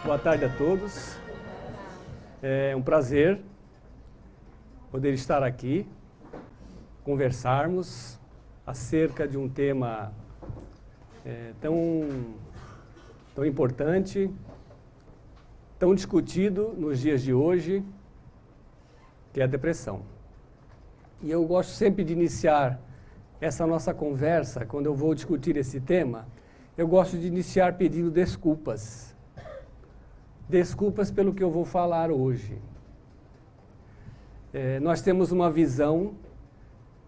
Boa tarde a todos. É um prazer poder estar aqui, conversarmos acerca de um tema tão importante, tão discutido nos dias de hoje, que é a depressão. E eu gosto sempre de iniciar essa nossa conversa, quando eu vou discutir esse tema, eu gosto de iniciar pedindo desculpas. Desculpas pelo que eu vou falar hoje. Nós temos uma visão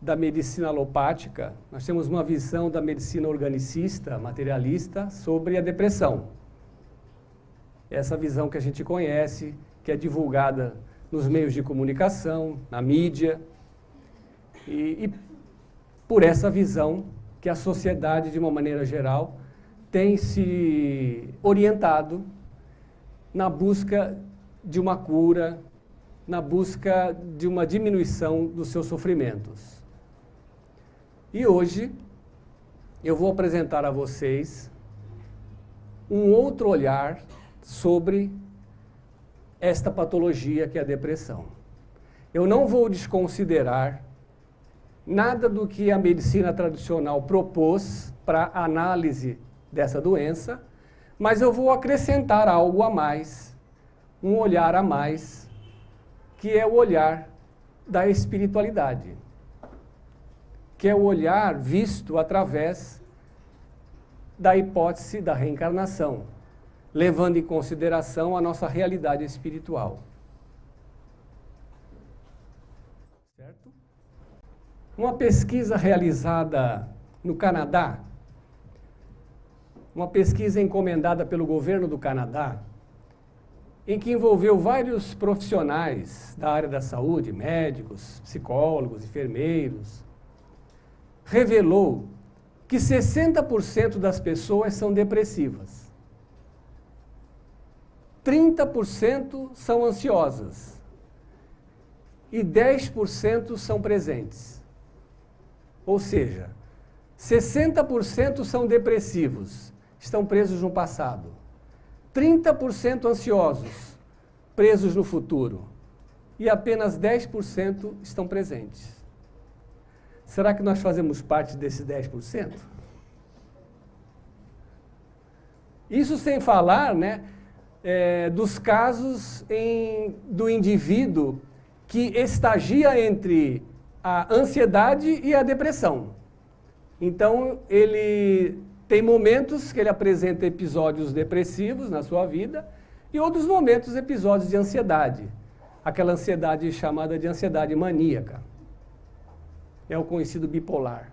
da medicina alopática, nós temos uma visão da medicina organicista, materialista, sobre a depressão. Essa visão que a gente conhece, que é divulgada nos meios de comunicação, na mídia, e por essa visão que a sociedade, de uma maneira geral, tem se orientado na busca de uma cura, na busca de uma diminuição dos seus sofrimentos. E hoje eu vou apresentar a vocês um outro olhar sobre esta patologia que é a depressão. Eu não vou desconsiderar nada do que a medicina tradicional propôs para a análise dessa doença, mas eu vou acrescentar algo a mais, um olhar a mais, que é o olhar da espiritualidade, que é o olhar visto através da hipótese da reencarnação, levando em consideração a nossa realidade espiritual. Certo? Uma pesquisa realizada no Canadá, uma pesquisa encomendada pelo governo do Canadá, em que envolveu vários profissionais da área da saúde, médicos, psicólogos, enfermeiros, revelou que 60% das pessoas são depressivas, 30% são ansiosas e 10% são presentes. Ou seja, 60% são depressivos, estão presos no passado. 30% ansiosos, presos no futuro. E apenas 10% estão presentes. Será que nós fazemos parte desses 10%? Isso sem falar, dos casos do indivíduo que estagia entre a ansiedade e a depressão. Então, ele tem momentos que ele apresenta episódios depressivos na sua vida e outros momentos episódios de ansiedade. Aquela ansiedade chamada de ansiedade maníaca. É o conhecido bipolar,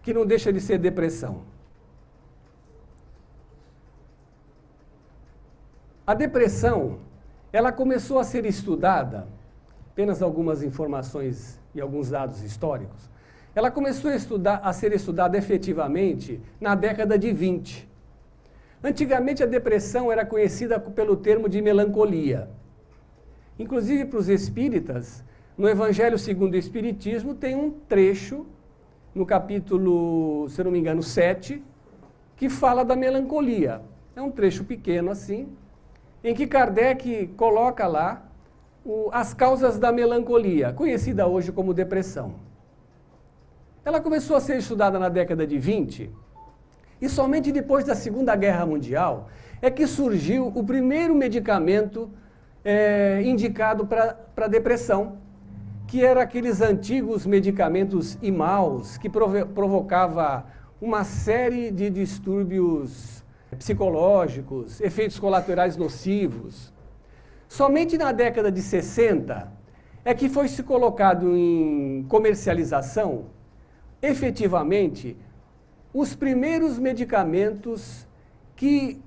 que não deixa de ser depressão. A depressão, ela começou a ser estudada, apenas algumas informações e alguns dados históricos, ela começou a ser estudada efetivamente na década de 20. Antigamente a depressão era conhecida pelo termo de melancolia. Inclusive para os espíritas, no Evangelho segundo o Espiritismo tem um trecho, no capítulo, se não me engano, 7, que fala da melancolia. É um trecho pequeno assim, em que Kardec coloca lá as causas da melancolia, conhecida hoje como depressão. Ela começou a ser estudada na década de 20 e somente depois da Segunda Guerra Mundial é que surgiu o primeiro medicamento indicado para depressão, que era aqueles antigos medicamentos imaus que provocava uma série de distúrbios psicológicos, efeitos colaterais nocivos. Somente na década de 60 é que foi se colocado em comercialização efetivamente os primeiros medicamentos que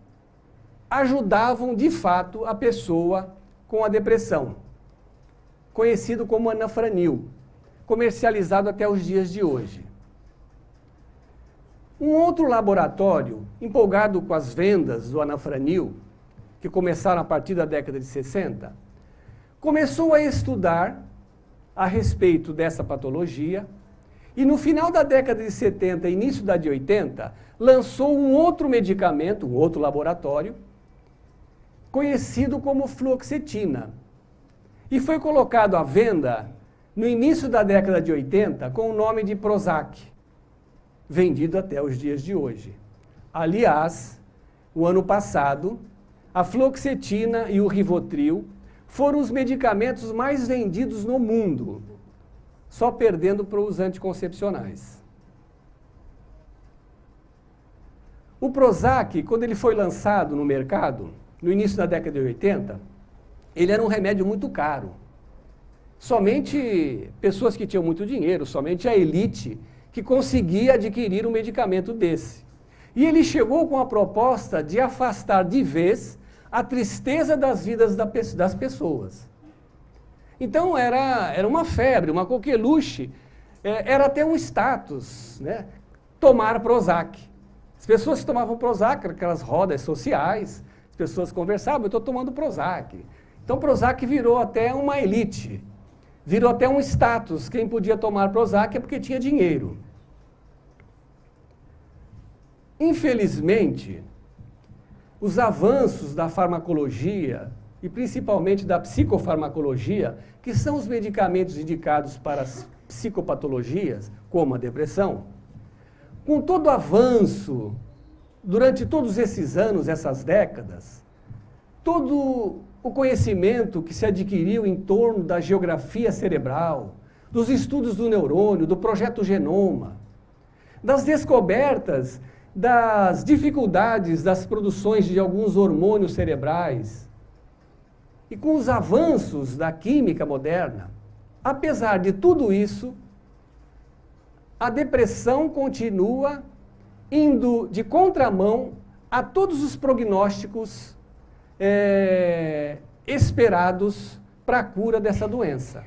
ajudavam de fato a pessoa com a depressão, conhecido como anafranil, comercializado até os dias de hoje. Um outro laboratório, empolgado com as vendas do anafranil, que começaram a partir da década de 60, começou a estudar a respeito dessa patologia e no final da década de 70 início da de 80, lançou um outro medicamento, um outro laboratório, conhecido como fluoxetina, e foi colocado à venda no início da década de 80 com o nome de Prozac, vendido até os dias de hoje. Aliás, o ano passado, a fluoxetina e o Rivotril foram os medicamentos mais vendidos no mundo, só perdendo para os anticoncepcionais. O Prozac, quando ele foi lançado no mercado, no início da década de 80, ele era um remédio muito caro. Somente pessoas que tinham muito dinheiro, somente a elite, que conseguia adquirir um medicamento desse. E ele chegou com a proposta de afastar de vez a tristeza das vidas das pessoas. Então era uma febre, uma coqueluche, era até um status, né? Tomar Prozac. As pessoas que tomavam Prozac, aquelas rodas sociais, as pessoas conversavam, eu estou tomando Prozac. Então Prozac virou até uma elite, virou até um status. Quem podia tomar Prozac é porque tinha dinheiro. Infelizmente, os avanços da farmacologia, e principalmente da psicofarmacologia, que são os medicamentos indicados para as psicopatologias, como a depressão, com todo o avanço, durante todos esses anos, essas décadas, todo o conhecimento que se adquiriu em torno da geografia cerebral, dos estudos do neurônio, do projeto Genoma, das descobertas das dificuldades das produções de alguns hormônios cerebrais, e com os avanços da química moderna, apesar de tudo isso, a depressão continua indo de contramão a todos os prognósticos esperados para a cura dessa doença.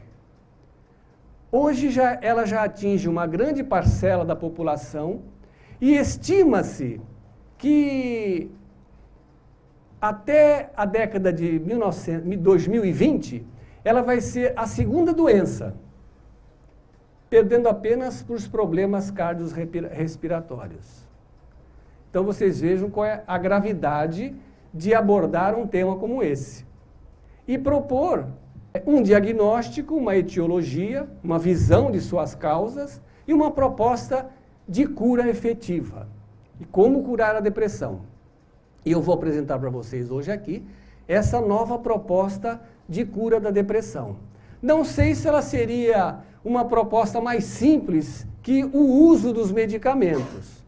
Hoje ela já atinge uma grande parcela da população e estima-se que até a década de 2020 ela vai ser a segunda doença, perdendo apenas para os problemas cardiorrespiratórios. Então vocês vejam qual é a gravidade de abordar um tema como esse. E propor um diagnóstico, uma etiologia, uma visão de suas causas e uma proposta de cura efetiva. E como curar a depressão. E eu vou apresentar para vocês hoje aqui essa nova proposta de cura da depressão. Não sei se ela seria uma proposta mais simples que o uso dos medicamentos.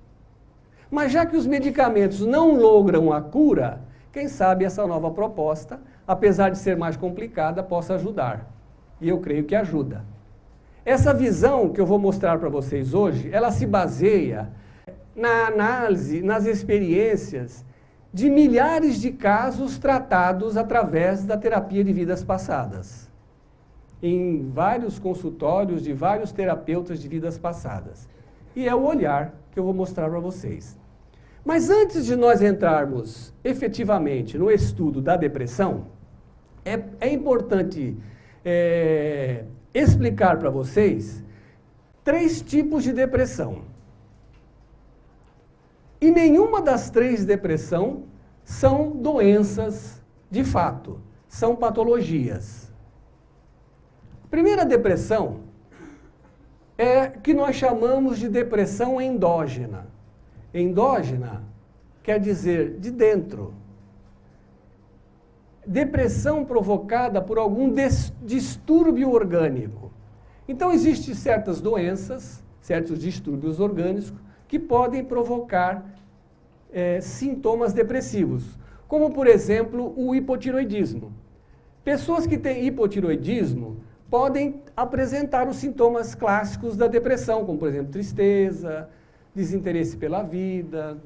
Mas já que os medicamentos não logram a cura, quem sabe essa nova proposta, apesar de ser mais complicada, possa ajudar. E eu creio que ajuda. Essa visão que eu vou mostrar para vocês hoje, ela se baseia na análise, nas experiências de milhares de casos tratados através da terapia de vidas passadas, em vários consultórios de vários terapeutas de vidas passadas. E é o olhar que eu vou mostrar para vocês. Mas antes de nós entrarmos efetivamente no estudo da depressão, é importante explicar para vocês 3 tipos de depressão. E nenhuma das 3 depressões são doenças de fato, são patologias. A primeira depressão é que nós chamamos de depressão endógena. Endógena quer dizer de dentro. Depressão provocada por algum distúrbio orgânico. Então, existem certas doenças, certos distúrbios orgânicos, que podem provocar sintomas depressivos, como, por exemplo, o hipotiroidismo. Pessoas que têm hipotiroidismo podem apresentar os sintomas clássicos da depressão, como, por exemplo, tristeza, desinteresse pela vida,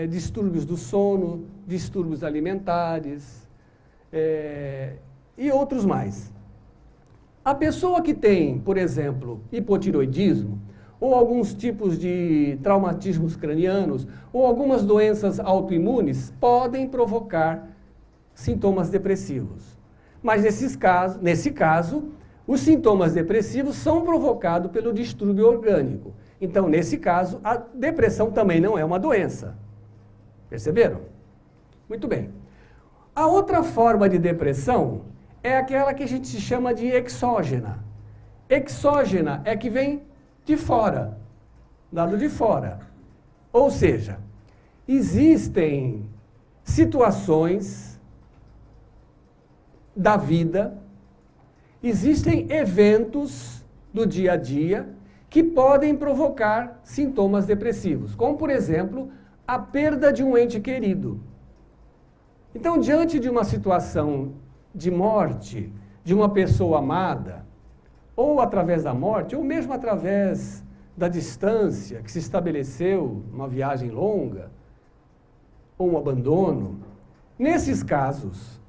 distúrbios do sono, distúrbios alimentares e outros mais. A pessoa que tem, por exemplo, hipotiroidismo, ou alguns tipos de traumatismos cranianos, ou algumas doenças autoimunes, podem provocar sintomas depressivos. Mas nesse caso, os sintomas depressivos são provocados pelo distúrbio orgânico. Então, nesse caso, a depressão também não é uma doença. Perceberam? Muito bem. A outra forma de depressão é aquela que a gente chama de exógena. Exógena é que vem de fora, lado de fora. Ou seja, existem situações da vida, existem eventos do dia a dia que podem provocar sintomas depressivos, como, por exemplo, a perda de um ente querido. Então, diante de uma situação de morte de uma pessoa amada, ou através da morte, ou mesmo através da distância que se estabeleceu, uma viagem longa, ou um abandono, nesses casos,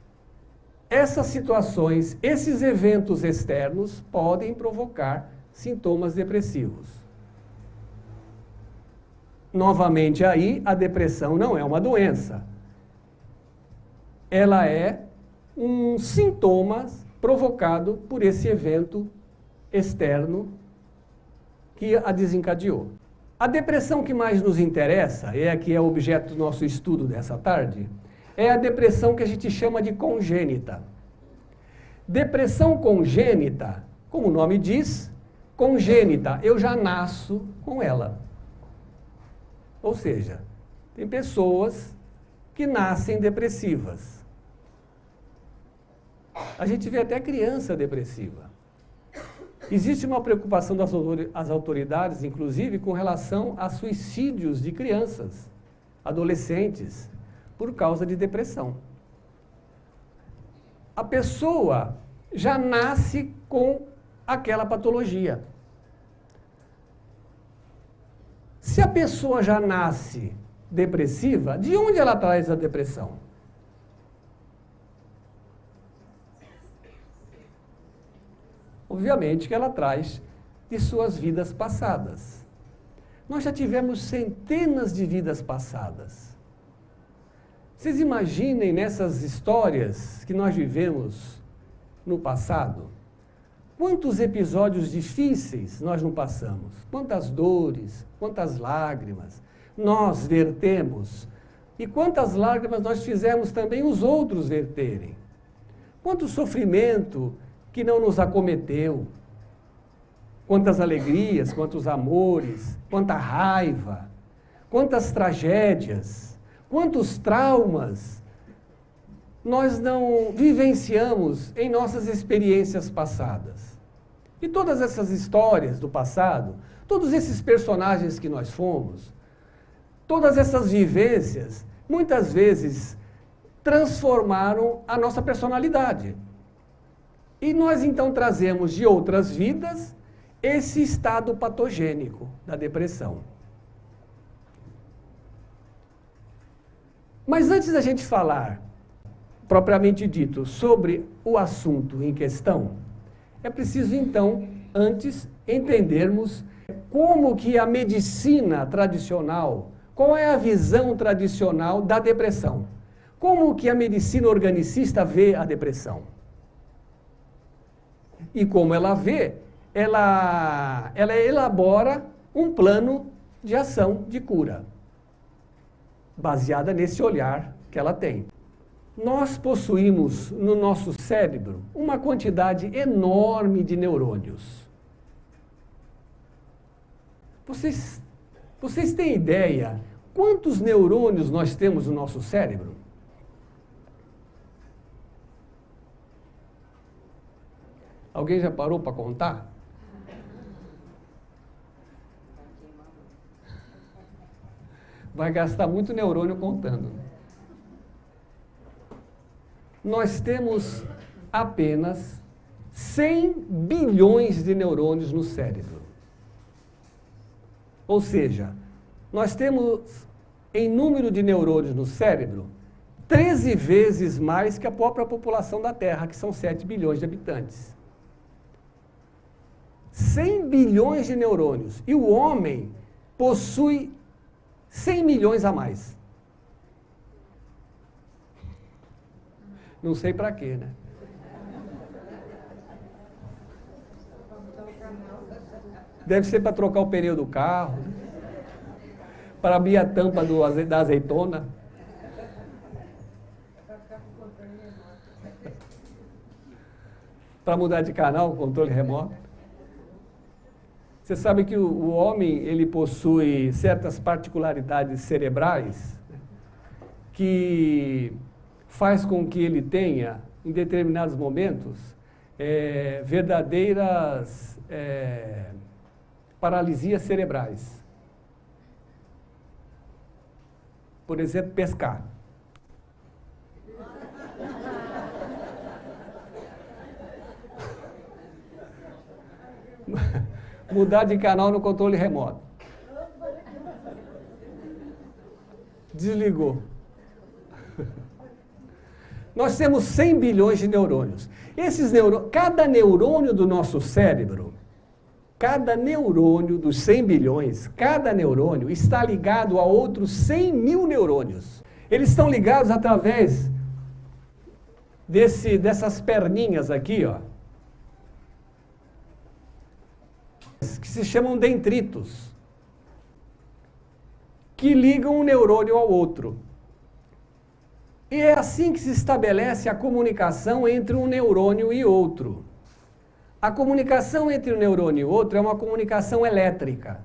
essas situações, esses eventos externos podem provocar sintomas depressivos. Novamente aí, a depressão não é uma doença. Ela é um sintoma provocado por esse evento externo que a desencadeou. A depressão que mais nos interessa, é a que é objeto do nosso estudo dessa tarde, é a depressão que a gente chama de congênita. Depressão congênita, como o nome diz, congênita, eu já nasço com ela. Ou seja, tem pessoas que nascem depressivas. A gente vê até criança depressiva. Existe uma preocupação das autoridades, inclusive, com relação a suicídios de crianças, adolescentes, por causa de depressão. A pessoa já nasce com aquela patologia. Se a pessoa já nasce depressiva, de onde ela traz a depressão? Obviamente que ela traz de suas vidas passadas. Nós já tivemos centenas de vidas passadas. Vocês imaginem nessas histórias que nós vivemos no passado, quantos episódios difíceis nós não passamos, quantas dores, quantas lágrimas nós vertemos e quantas lágrimas nós fizemos também os outros verterem. Quanto sofrimento que não nos acometeu, quantas alegrias, quantos amores, quanta raiva, quantas tragédias, quantos traumas nós não vivenciamos em nossas experiências passadas. E todas essas histórias do passado, todos esses personagens que nós fomos, todas essas vivências, muitas vezes transformaram a nossa personalidade. E nós então trazemos de outras vidas esse estado patogênico da depressão. Mas antes da gente falar, propriamente dito, sobre o assunto em questão, é preciso então, antes, entendermos como que a medicina tradicional, qual é a visão tradicional da depressão, como que a medicina organicista vê a depressão. E como ela vê, ela elabora um plano de ação de cura, baseada nesse olhar que ela tem. Nós possuímos no nosso cérebro uma quantidade enorme de neurônios. Vocês têm ideia quantos neurônios nós temos no nosso cérebro? Alguém já parou para contar? Vai gastar muito neurônio contando. Nós temos apenas 100 bilhões de neurônios no cérebro. Ou seja, nós temos, em número de neurônios no cérebro, 13 vezes mais que a própria população da Terra, que são 7 bilhões de habitantes. 100 bilhões de neurônios. E o homem possui 100 milhões a mais. Não sei para quê, né? Deve ser para trocar o pneu do carro, para abrir a tampa da azeitona. para mudar de canal, controle remoto. Você sabe que o homem, ele possui certas particularidades cerebrais, né, que faz com que ele tenha, em determinados momentos, verdadeiras paralisias cerebrais. Por exemplo, pescar. Mudar de canal no controle remoto. Desligou. Nós temos 100 bilhões de neurônios. Cada neurônio do nosso cérebro, cada neurônio dos 100 bilhões, cada neurônio está ligado a outros 100 mil neurônios. Eles estão ligados através dessas perninhas aqui, ó, que se chamam dendritos, que ligam um neurônio ao outro. E é assim que se estabelece a comunicação entre um neurônio e outro. A comunicação entre um neurônio e outro é uma comunicação elétrica.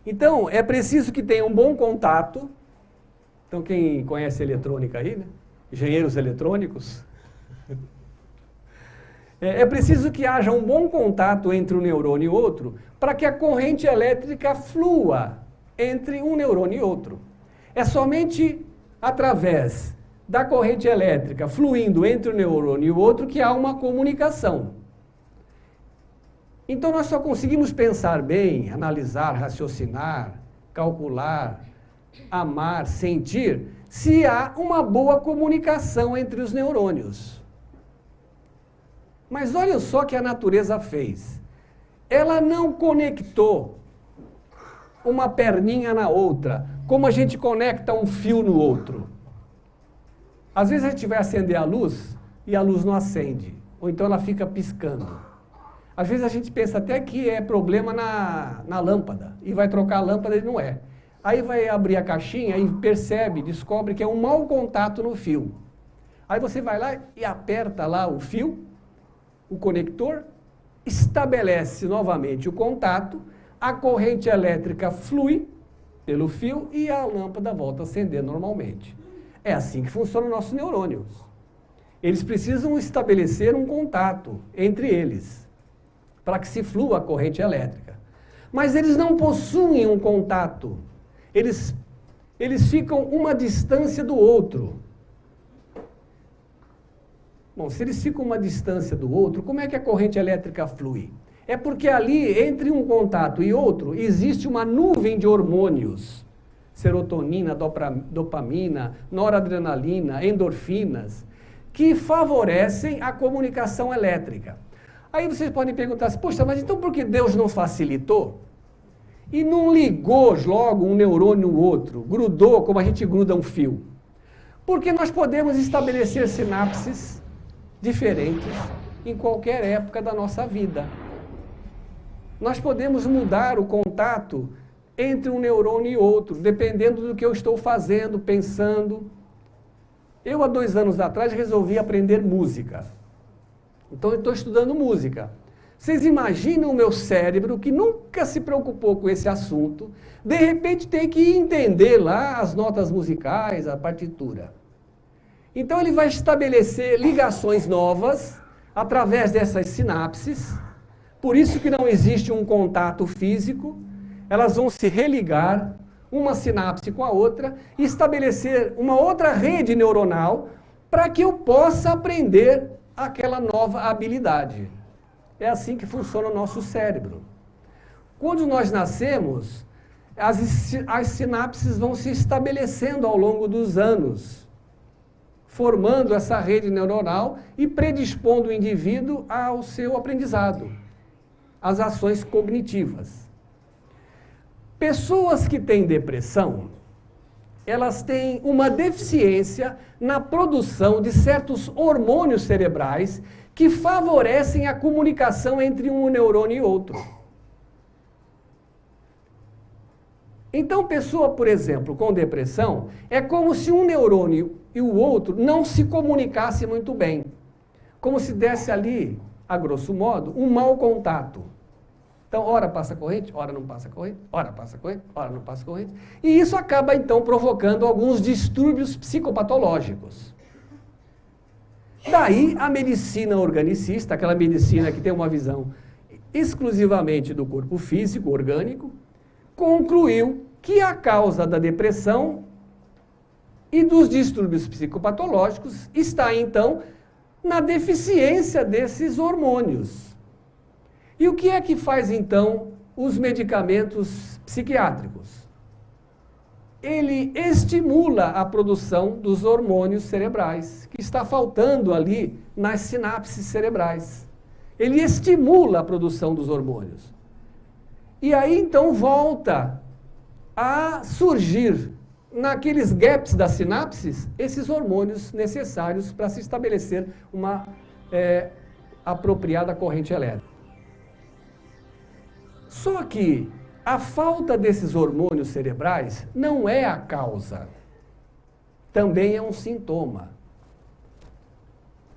Então, é preciso que tenha um bom contato. Então, quem conhece eletrônica aí, né? Engenheiros eletrônicos. É preciso que haja um bom contato entre um neurônio e outro para que a corrente elétrica flua entre um neurônio e outro. É somente através da corrente elétrica fluindo entre um neurônio e o outro que há uma comunicação. Então nós só conseguimos pensar bem, analisar, raciocinar, calcular, amar, sentir, se há uma boa comunicação entre os neurônios. Mas olha só o que a natureza fez. Ela não conectou uma perninha na outra, como a gente conecta um fio no outro. Às vezes a gente vai acender a luz e a luz não acende, ou então ela fica piscando. Às vezes a gente pensa até que é problema na lâmpada, e vai trocar a lâmpada e não é. Aí vai abrir a caixinha e percebe, descobre que é um mau contato no fio. Aí você vai lá e aperta lá o fio, o conector, estabelece novamente o contato, a corrente elétrica flui pelo fio e a lâmpada volta a acender normalmente. É assim que funcionam nossos neurônios. Eles precisam estabelecer um contato entre eles, para que se flua a corrente elétrica. Mas eles não possuem um contato. Eles ficam uma distância do outro. Bom, se eles ficam uma distância do outro, como é que a corrente elétrica flui? É porque ali, entre um contato e outro, existe uma nuvem de hormônios. Serotonina, dopamina, noradrenalina, endorfinas, que favorecem a comunicação elétrica. Aí vocês podem perguntar assim, poxa, mas então por que Deus não facilitou? E não ligou logo um neurônio no outro, grudou como a gente gruda um fio? Porque nós podemos estabelecer sinapses diferentes em qualquer época da nossa vida. Nós podemos mudar o contato entre um neurônio e outro, dependendo do que eu estou fazendo, pensando. Eu, há 2 anos atrás, resolvi aprender música. Então, eu estou estudando música. Vocês imaginam o meu cérebro, que nunca se preocupou com esse assunto, de repente tem que entender lá as notas musicais, a partitura. Então, ele vai estabelecer ligações novas através dessas sinapses. Por isso que não existe um contato físico. Elas vão se religar, uma sinapse com a outra, e estabelecer uma outra rede neuronal para que eu possa aprender aquela nova habilidade. É assim que funciona o nosso cérebro. Quando nós nascemos, as sinapses vão se estabelecendo ao longo dos anos, formando essa rede neuronal e predispondo o indivíduo ao seu aprendizado, às ações cognitivas. Pessoas que têm depressão, elas têm uma deficiência na produção de certos hormônios cerebrais que favorecem a comunicação entre um neurônio e outro. Então, pessoa, por exemplo, com depressão, é como se um neurônio e o outro não se comunicassem muito bem. como se desse ali, a grosso modo, um mau contato. Então, ora passa corrente, ora não passa corrente, ora passa corrente, ora não passa corrente. E isso acaba, então, provocando alguns distúrbios psicopatológicos. Daí, a medicina organicista, aquela medicina que tem uma visão exclusivamente do corpo físico, orgânico, concluiu que a causa da depressão e dos distúrbios psicopatológicos está, então, na deficiência desses hormônios. E o que é que faz, então, os medicamentos psiquiátricos? Ele estimula a produção dos hormônios cerebrais, que está faltando ali nas sinapses cerebrais. Ele estimula a produção dos hormônios. E aí, então, volta a surgir, naqueles gaps das sinapses, esses hormônios necessários para se estabelecer uma apropriada corrente elétrica. Só que a falta desses hormônios cerebrais não é a causa, também é um sintoma.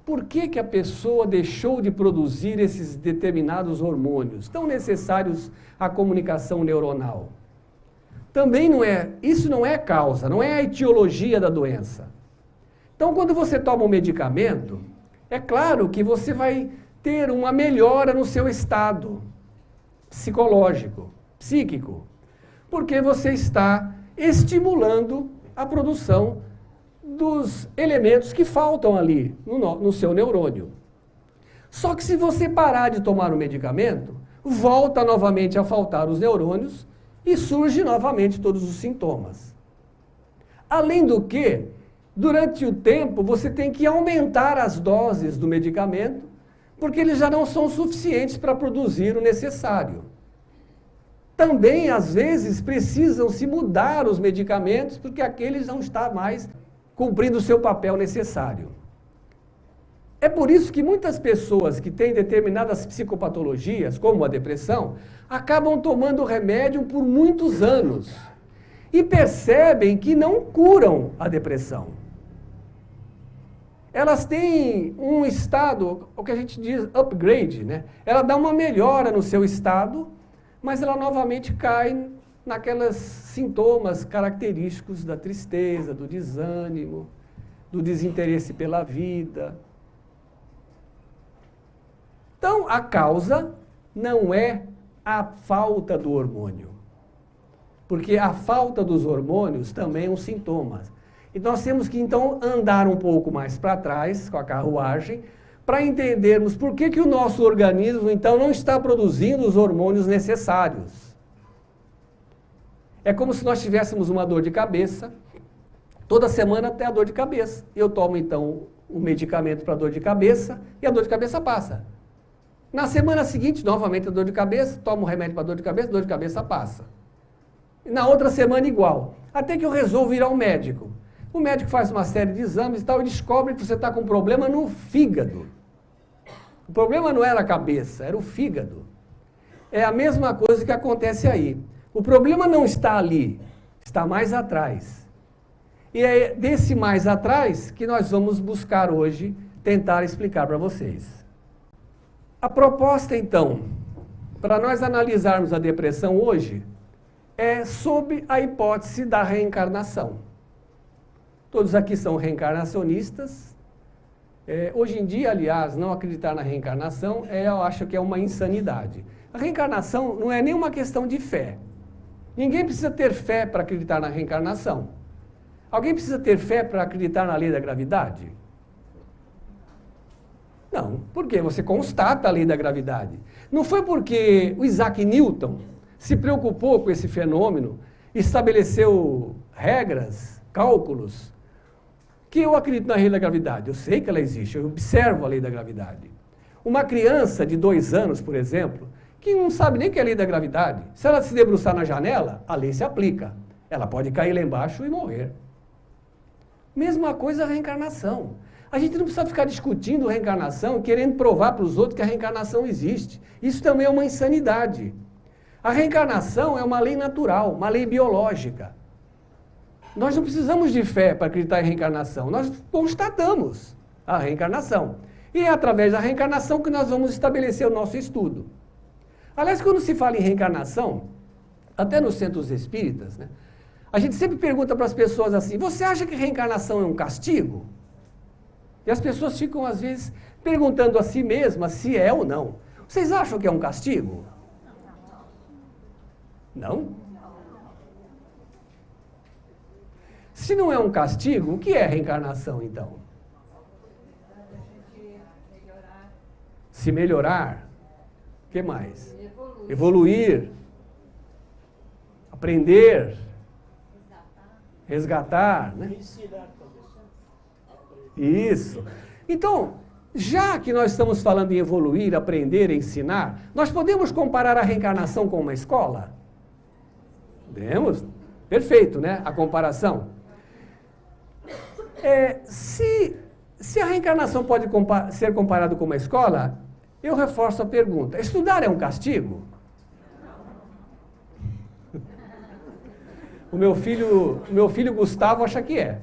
Por que que a pessoa deixou de produzir esses determinados hormônios tão necessários à comunicação neuronal? Também isso não é causa, não é a etiologia da doença. Então, quando você toma um medicamento, é claro que você vai ter uma melhora no seu estado psicológico, psíquico, porque você está estimulando a produção dos elementos que faltam ali no seu neurônio. Só que se você parar de tomar o medicamento, volta novamente a faltar os neurônios e surge novamente todos os sintomas. Além do que, durante o tempo, você tem que aumentar as doses do medicamento, porque eles já não são suficientes para produzir o necessário. Também, às vezes, precisam se mudar os medicamentos, porque aqueles não estão mais cumprindo o seu papel necessário. É por isso que muitas pessoas que têm determinadas psicopatologias, como a depressão, acabam tomando remédio por muitos anos e percebem que não curam a depressão. Elas têm um estado, o que a gente diz upgrade, né? Ela dá uma melhora no seu estado, mas ela novamente cai naqueles sintomas característicos da tristeza, do desânimo, do desinteresse pela vida. Então, a causa não é a falta do hormônio, porque a falta dos hormônios também é um sintoma. E nós temos que, então, andar um pouco mais para trás com a carruagem para entendermos por que o nosso organismo, então, não está produzindo os hormônios necessários. É como se nós tivéssemos uma dor de cabeça, toda semana tem a dor de cabeça. Eu tomo, então, o medicamento para dor de cabeça e a dor de cabeça passa. Na semana seguinte, novamente a dor de cabeça, tomo o remédio para dor de cabeça passa. E na outra semana igual. Até que eu resolvo ir ao médico. O médico faz uma série de exames e tal, e descobre que você está com um problema no fígado. O problema não era a cabeça, era o fígado. É a mesma coisa que acontece aí. O problema não está ali, está mais atrás. E é desse mais atrás que nós vamos buscar hoje tentar explicar para vocês. A proposta, então, para nós analisarmos a depressão hoje, é sob a hipótese da reencarnação. Todos aqui são reencarnacionistas. Hoje em dia, aliás, não acreditar na reencarnação, eu acho que é uma insanidade. A reencarnação não é nenhuma questão de fé. Ninguém precisa ter fé para acreditar na reencarnação. Alguém precisa ter fé para acreditar na lei da gravidade? Não, porque você constata a lei da gravidade. Não foi porque o Isaac Newton se preocupou com esse fenômeno, estabeleceu regras, cálculos, que eu acredito na lei da gravidade. Eu sei que ela existe, eu observo a lei da gravidade. Uma criança de 2 anos, por exemplo, que não sabe nem o que é a lei da gravidade, se ela se debruçar na janela, a lei se aplica. Ela pode cair lá embaixo e morrer. Mesma coisa a reencarnação. A gente não precisa ficar discutindo reencarnação, querendo provar para os outros que a reencarnação existe. Isso também é uma insanidade. A reencarnação é uma lei natural, uma lei biológica. Nós não precisamos de fé para acreditar em reencarnação, nós constatamos a reencarnação. E é através da reencarnação que nós vamos estabelecer o nosso estudo. Aliás, quando se fala em reencarnação, até nos centros espíritas, né, a gente sempre pergunta para as pessoas assim, você acha que reencarnação é um castigo? E as pessoas ficam, às vezes, perguntando a si mesmas se é ou não. Vocês acham que é um castigo? Não? Se não é um castigo, o que é reencarnação, então? Se melhorar. O que mais? Evoluir. Aprender. Resgatar, né? Isso. Então, já que nós estamos falando em evoluir, aprender, ensinar, nós podemos comparar a reencarnação com uma escola? Podemos? Perfeito, né? A comparação. Se a reencarnação pode ser comparada com uma escola, eu reforço a pergunta. Estudar é um castigo? O meu filho Gustavo acha que é.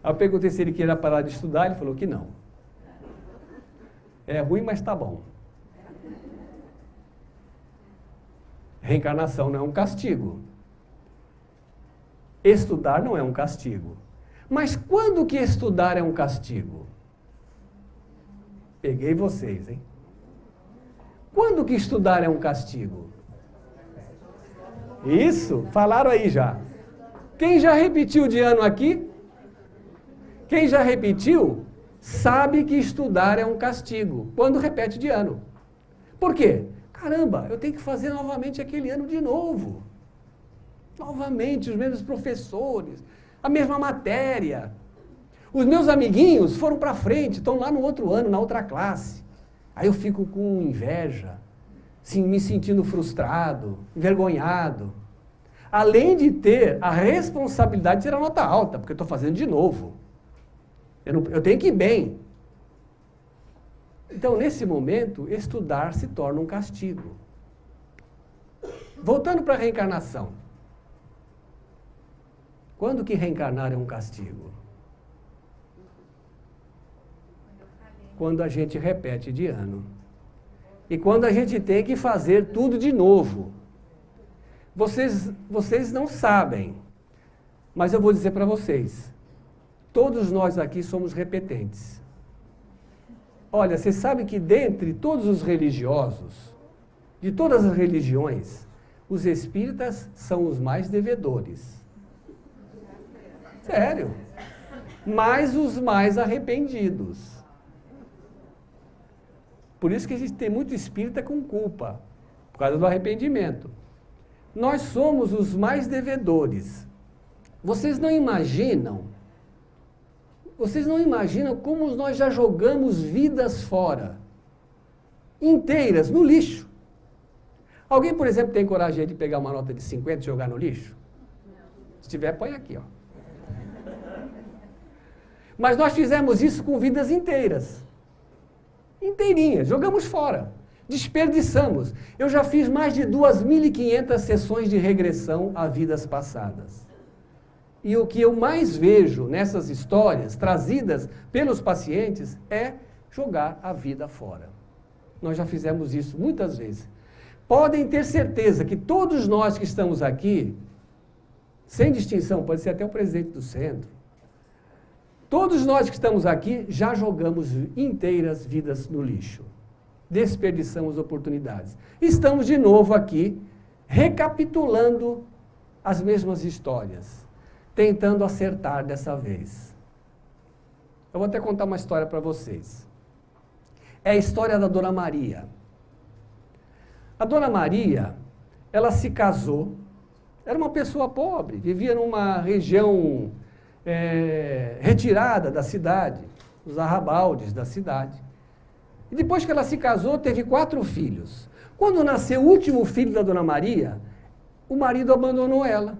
Aí eu perguntei se ele queria parar de estudar, ele falou que não. É ruim, mas tá bom. Reencarnação não é um castigo. Estudar não é um castigo. Mas quando que estudar é um castigo? Peguei vocês, hein? Quando que estudar é um castigo? Isso, falaram aí já. Quem já repetiu de ano aqui? Quem já repetiu, sabe que estudar é um castigo, quando repete de ano. Por quê? Caramba, eu tenho que fazer novamente aquele ano de novo. Novamente, os mesmos professores, a mesma matéria. Os meus amiguinhos foram para frente, estão lá no outro ano, na outra classe. Aí eu fico com inveja, me sentindo frustrado, envergonhado. Além de ter a responsabilidade de tirar nota alta, porque eu estou fazendo de novo. Eu tenho que ir bem. Então, nesse momento, estudar se torna um castigo. Voltando para a reencarnação. Quando que reencarnar é um castigo? Quando a gente repete de ano. E quando a gente tem que fazer tudo de novo. Vocês não sabem, mas eu vou dizer para vocês. Todos nós aqui somos repetentes. Olha, você sabe que dentre todos os religiosos, de todas as religiões, os espíritas são os mais devedores. Sério. Mas os mais arrependidos. Por isso que a gente tem muito espírita com culpa, por causa do arrependimento. Nós somos os mais devedores. Vocês não imaginam como nós já jogamos vidas fora, inteiras, no lixo. Alguém, por exemplo, tem coragem de pegar uma nota de 50 e jogar no lixo? Se tiver, põe aqui, ó. Mas nós fizemos isso com vidas inteiras. Inteirinhas, jogamos fora, desperdiçamos. Eu já fiz mais de 2.500 sessões de regressão a vidas passadas. E o que eu mais vejo nessas histórias trazidas pelos pacientes é jogar a vida fora. Nós já fizemos isso muitas vezes. Podem ter certeza que todos nós que estamos aqui, sem distinção, pode ser até o presidente do centro, todos nós que estamos aqui já jogamos inteiras vidas no lixo. Desperdiçamos oportunidades. Estamos de novo aqui, recapitulando as mesmas histórias. Tentando acertar dessa vez. Eu vou até contar uma história para vocês. É a história da Dona Maria. A Dona Maria, ela se casou, era uma pessoa pobre, vivia numa região retirada da cidade, os arrabaldes da cidade. E depois que ela se casou, teve 4 filhos. Quando nasceu o último filho da Dona Maria, o marido abandonou ela.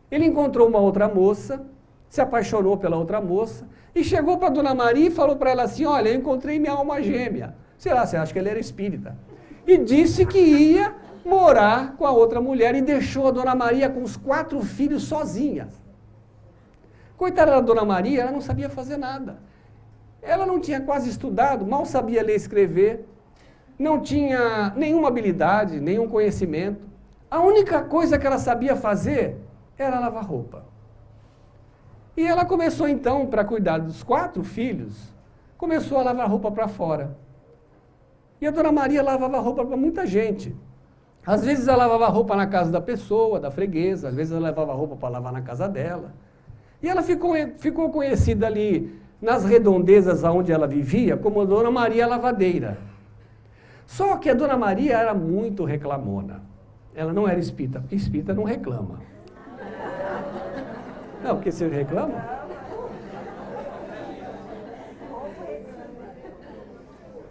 Ele encontrou uma outra moça, se apaixonou pela outra moça, e chegou para a Dona Maria e falou para ela assim, olha, eu encontrei minha alma gêmea. Sei lá, você acha que ele era espírita. E disse que ia morar com a outra mulher e deixou a Dona Maria com os 4 filhos sozinha. Coitada da Dona Maria, ela não sabia fazer nada. Ela não tinha quase estudado, mal sabia ler e escrever, não tinha nenhuma habilidade, nenhum conhecimento. A única coisa que ela sabia fazer era lavar roupa. E ela começou então, para cuidar dos 4 filhos, começou a lavar roupa para fora. E a Dona Maria lavava roupa para muita gente. Às vezes ela lavava roupa na casa da pessoa, da freguesa, às vezes ela levava roupa para lavar na casa dela. E ela ficou conhecida ali nas redondezas onde ela vivia como a Dona Maria Lavadeira. Só que a Dona Maria era muito reclamona. Ela não era espírita, porque espírita não reclama. Não, porque você reclama?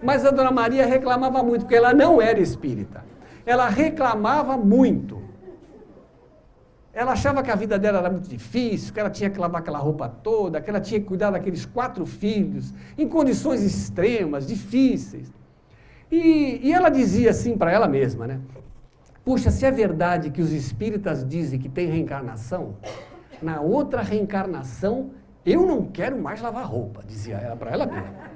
Mas a Dona Maria reclamava muito, porque ela não era espírita. Ela reclamava muito. Ela achava que a vida dela era muito difícil, que ela tinha que lavar aquela roupa toda, que ela tinha que cuidar daqueles 4 filhos, em condições extremas, difíceis. E ela dizia assim para ela mesma, né? Puxa, se é verdade que os espíritas dizem que tem reencarnação, na outra reencarnação eu não quero mais lavar roupa, dizia ela para ela mesma.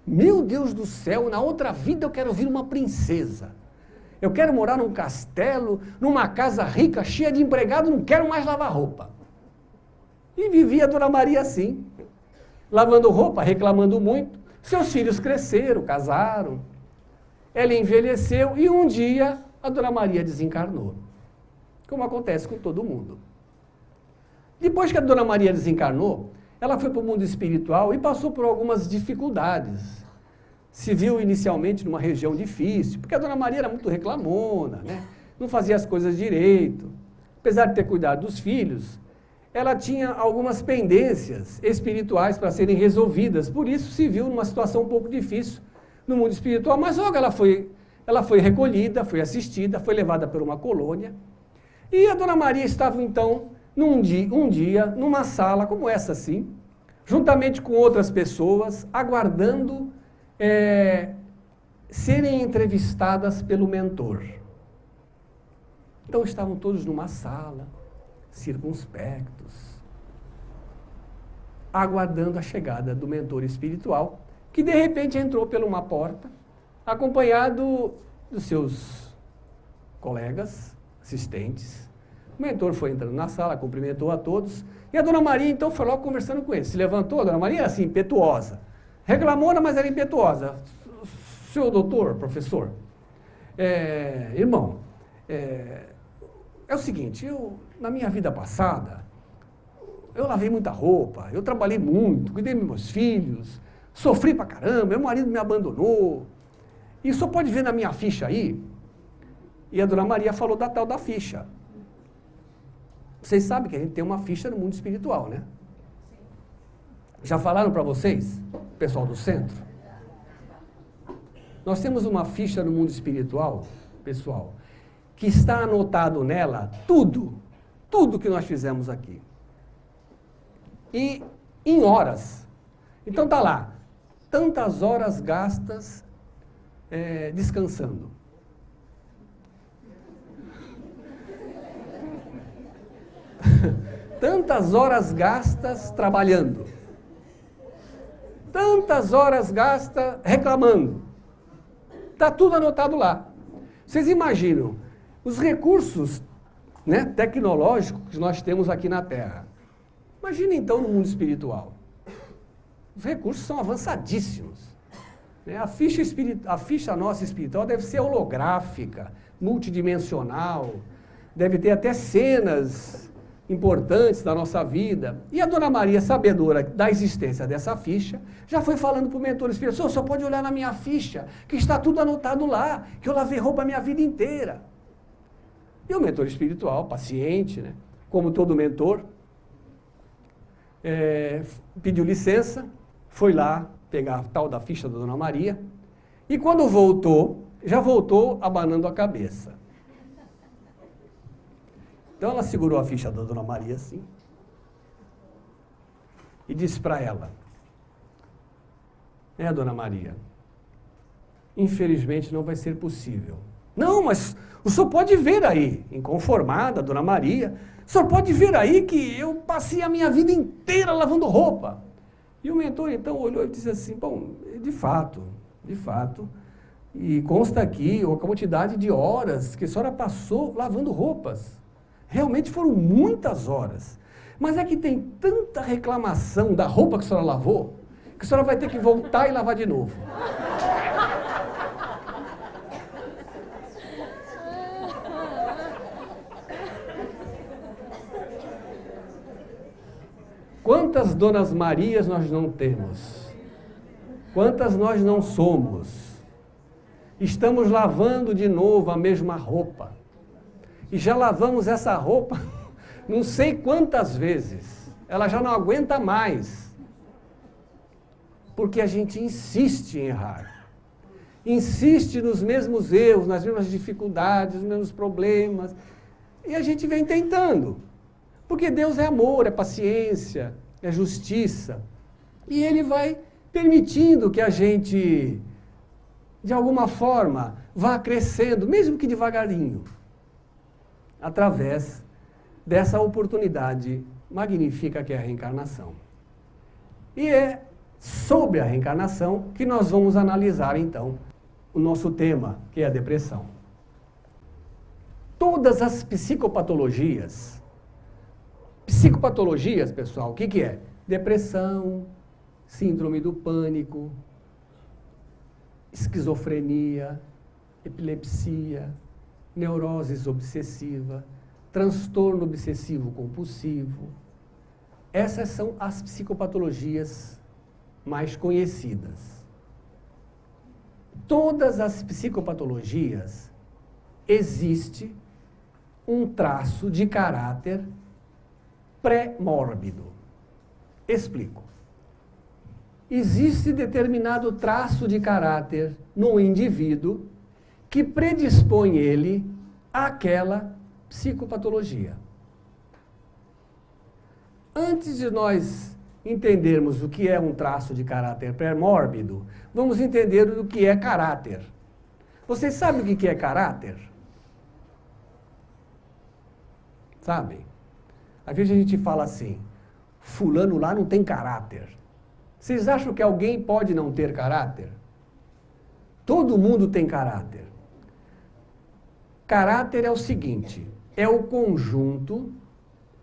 Meu Deus do céu, na outra vida eu quero vir uma princesa. Eu quero morar num castelo, numa casa rica, cheia de empregados, não quero mais lavar roupa. E vivia a Dona Maria assim, lavando roupa, reclamando muito. Seus filhos cresceram, casaram. Ela envelheceu e um dia a Dona Maria desencarnou. Como acontece com todo mundo. Depois que a Dona Maria desencarnou, ela foi para o mundo espiritual e passou por algumas dificuldades. Se viu inicialmente numa região difícil, porque a Dona Maria era muito reclamona, né? Não fazia as coisas direito. Apesar de ter cuidado dos filhos, ela tinha algumas pendências espirituais para serem resolvidas, por isso se viu numa situação um pouco difícil no mundo espiritual, mas logo ela foi recolhida, foi assistida, foi levada para uma colônia, e a Dona Maria estava então, um dia, numa sala como essa assim, juntamente com outras pessoas, aguardando serem entrevistadas pelo mentor. Então estavam todos numa sala, circunspectos, aguardando a chegada do mentor espiritual, que de repente entrou por uma porta, acompanhado dos seus colegas, assistentes. O mentor foi entrando na sala, cumprimentou a todos, e a Dona Maria então foi logo conversando com ele. Se levantou, a Dona Maria era assim, impetuosa. Reclamona, mas era impetuosa. Senhor doutor, professor, irmão, é o seguinte, na minha vida passada, eu lavei muita roupa, eu trabalhei muito, cuidei dos meus filhos, sofri pra caramba, meu marido me abandonou, e só pode ver na minha ficha aí, e a Dona Maria falou da tal da ficha. Vocês sabem que a gente tem uma ficha no mundo espiritual, né? Já falaram para vocês, pessoal do centro? Nós temos uma ficha no mundo espiritual, pessoal, que está anotado nela tudo que nós fizemos aqui. E em horas. Então tá lá, tantas horas gastas descansando. Tantas horas gastas trabalhando. Tantas horas gastas reclamando. Está tudo anotado lá. Vocês imaginam os recursos, né, tecnológicos que nós temos aqui na Terra. Imagina então no mundo espiritual. Os recursos são avançadíssimos. Né? A ficha nossa espiritual deve ser holográfica, multidimensional, deve ter até cenas importantes da nossa vida. E a Dona Maria, sabedora da existência dessa ficha, já foi falando para o mentor espiritual, só pode olhar na minha ficha, que está tudo anotado lá, que eu lavei roupa a minha vida inteira. E o mentor espiritual, paciente, né, como todo mentor, pediu licença, foi lá pegar a tal da ficha da Dona Maria, e quando voltou, já voltou abanando a cabeça. Então ela segurou a ficha da Dona Maria assim e disse para ela, Dona Maria, infelizmente não vai ser possível. Não, mas o senhor pode ver aí, inconformada, Dona Maria, O senhor pode ver aí que eu passei a minha vida inteira lavando roupa. E o mentor, então, olhou e disse assim, bom, de fato, e consta aqui a quantidade de horas que a senhora passou lavando roupas. Realmente foram muitas horas. Mas é que tem tanta reclamação da roupa que a senhora lavou, que a senhora vai ter que voltar e lavar de novo. Quantas Donas Marias nós não temos? Quantas nós não somos? Estamos lavando de novo a mesma roupa. E já lavamos essa roupa não sei quantas vezes. Ela já não aguenta mais. Porque a gente insiste em errar. Insiste nos mesmos erros, nas mesmas dificuldades, nos mesmos problemas. E a gente vem tentando. Porque Deus é amor, é paciência, é justiça. E Ele vai permitindo que a gente, de alguma forma, vá crescendo, mesmo que devagarinho, através dessa oportunidade magnífica que é a reencarnação. E é sobre a reencarnação que nós vamos analisar, então, o nosso tema, que é a depressão. Todas as psicopatologias, pessoal, o que é? Depressão, síndrome do pânico, esquizofrenia, epilepsia, neurose obsessiva, transtorno obsessivo compulsivo. Essas são as psicopatologias mais conhecidas. Todas as psicopatologias existe um traço de caráter pré-mórbido. Explico. Existe determinado traço de caráter no indivíduo que predispõe ele àquela psicopatologia. Antes de nós entendermos o que é um traço de caráter pré-mórbido, vamos entender o que é caráter. Vocês sabem o que é caráter? Sabem? Às vezes a gente fala assim, fulano lá não tem caráter. Vocês acham que alguém pode não ter caráter? Todo mundo tem caráter. Caráter é o seguinte, é o conjunto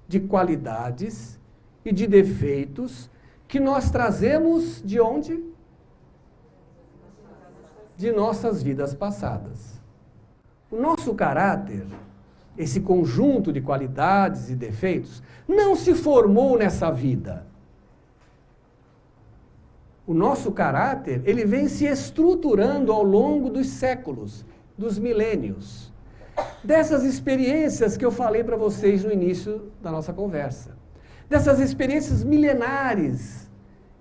de qualidades e de defeitos que nós trazemos de onde? De nossas vidas passadas. O nosso caráter, esse conjunto de qualidades e defeitos, não se formou nessa vida. O nosso caráter, ele vem se estruturando ao longo dos séculos, dos milênios. Dessas experiências que eu falei para vocês no início da nossa conversa. Dessas experiências milenares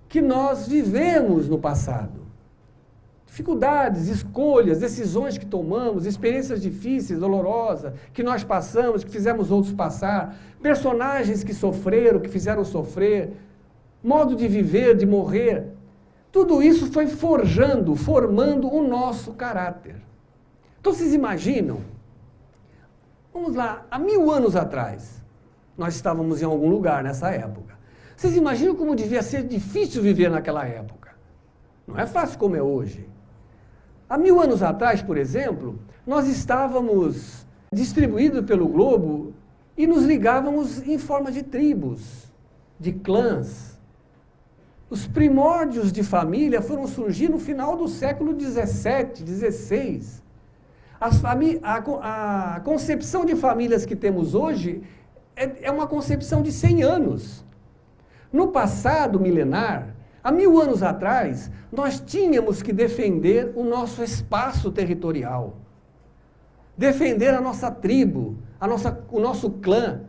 que nós vivemos no passado. Dificuldades, escolhas, decisões que tomamos, experiências difíceis, dolorosas, que nós passamos, que fizemos outros passar, personagens que sofreram, que fizeram sofrer, modo de viver, de morrer. Tudo isso foi formando o nosso caráter. Então vocês imaginam, vamos lá, há 1000 anos atrás, nós estávamos em algum lugar nessa época. Vocês imaginam como devia ser difícil viver naquela época? Não é fácil como é hoje. Há 1000 anos atrás, por exemplo, nós estávamos distribuídos pelo globo e nos ligávamos em forma de tribos, de clãs. Os primórdios de família foram surgir no final do século XVII, XVI. A concepção de famílias que temos hoje é uma concepção de 100 anos. No passado milenar, há 1000 anos atrás, nós tínhamos que defender o nosso espaço territorial. Defender a nossa tribo, o nosso clã,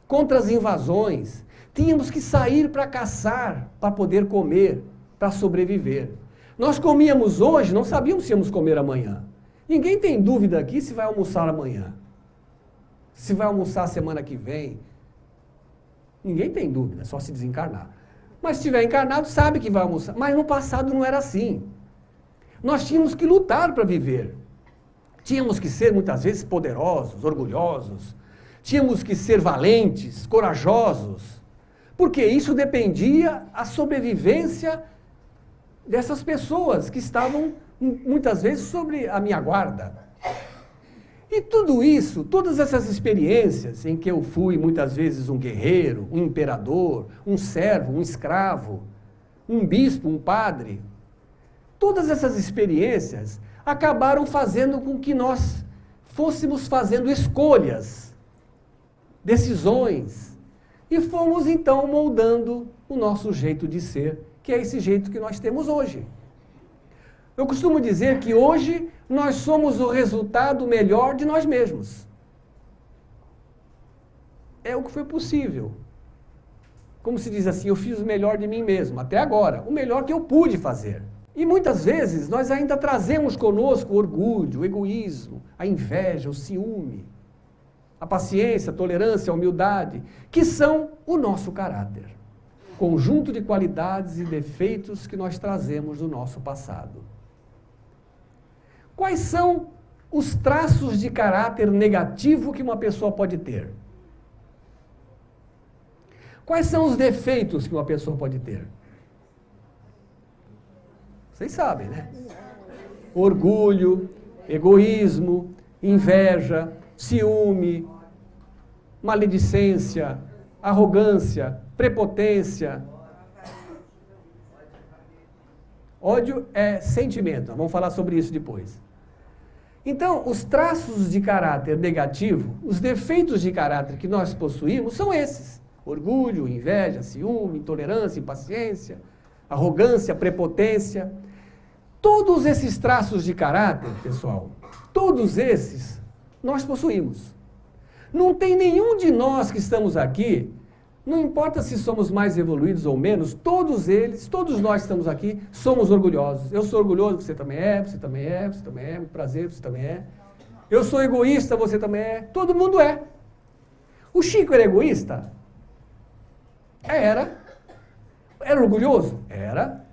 contra as invasões. Tínhamos que sair para caçar, para poder comer, para sobreviver. Nós comíamos hoje, não sabíamos se íamos comer amanhã. Ninguém tem dúvida aqui se vai almoçar amanhã. Se vai almoçar semana que vem. Ninguém tem dúvida, só se desencarnar. Mas se estiver encarnado, sabe que vai almoçar. Mas no passado não era assim. Nós tínhamos que lutar para viver. Tínhamos que ser, muitas vezes, poderosos, orgulhosos. tínhamos que ser valentes, corajosos, porque isso dependia da sobrevivência dessas pessoas que estavam, muitas vezes, sobre a minha guarda. E tudo isso, todas essas experiências em que eu fui, muitas vezes, um guerreiro, um imperador, um servo, um escravo, um bispo, um padre, todas essas experiências acabaram fazendo com que nós fôssemos fazendo escolhas, decisões, e fomos então moldando o nosso jeito de ser, que é esse jeito que nós temos hoje. Eu costumo dizer que hoje nós somos o resultado melhor de nós mesmos. É o que foi possível. Como se diz assim, eu fiz o melhor de mim mesmo, até agora, o melhor que eu pude fazer. E muitas vezes nós ainda trazemos conosco o orgulho, o egoísmo, a inveja, o ciúme, a paciência, a tolerância, a humildade, que são o nosso caráter. Conjunto de qualidades e defeitos que nós trazemos do nosso passado. Quais são os traços de caráter negativo que uma pessoa pode ter? Quais são os defeitos que uma pessoa pode ter? Vocês sabem, né? Orgulho, egoísmo, inveja, ciúme, maledicência, arrogância, prepotência. Ódio é sentimento, vamos falar sobre isso depois. Então, os traços de caráter negativo, os defeitos de caráter que nós possuímos são esses. Orgulho, inveja, ciúme, intolerância, impaciência, arrogância, prepotência. Todos esses traços de caráter, pessoal, todos esses nós possuímos. Não tem nenhum de nós que estamos aqui, não importa se somos mais evoluídos ou menos, todos eles, todos nós que estamos aqui, somos orgulhosos. Eu sou orgulhoso, você também é, você também é, você também é, muito prazer, você também é. Eu sou egoísta, você também é, todo mundo é. O Chico era egoísta? Era. Era orgulhoso? Era.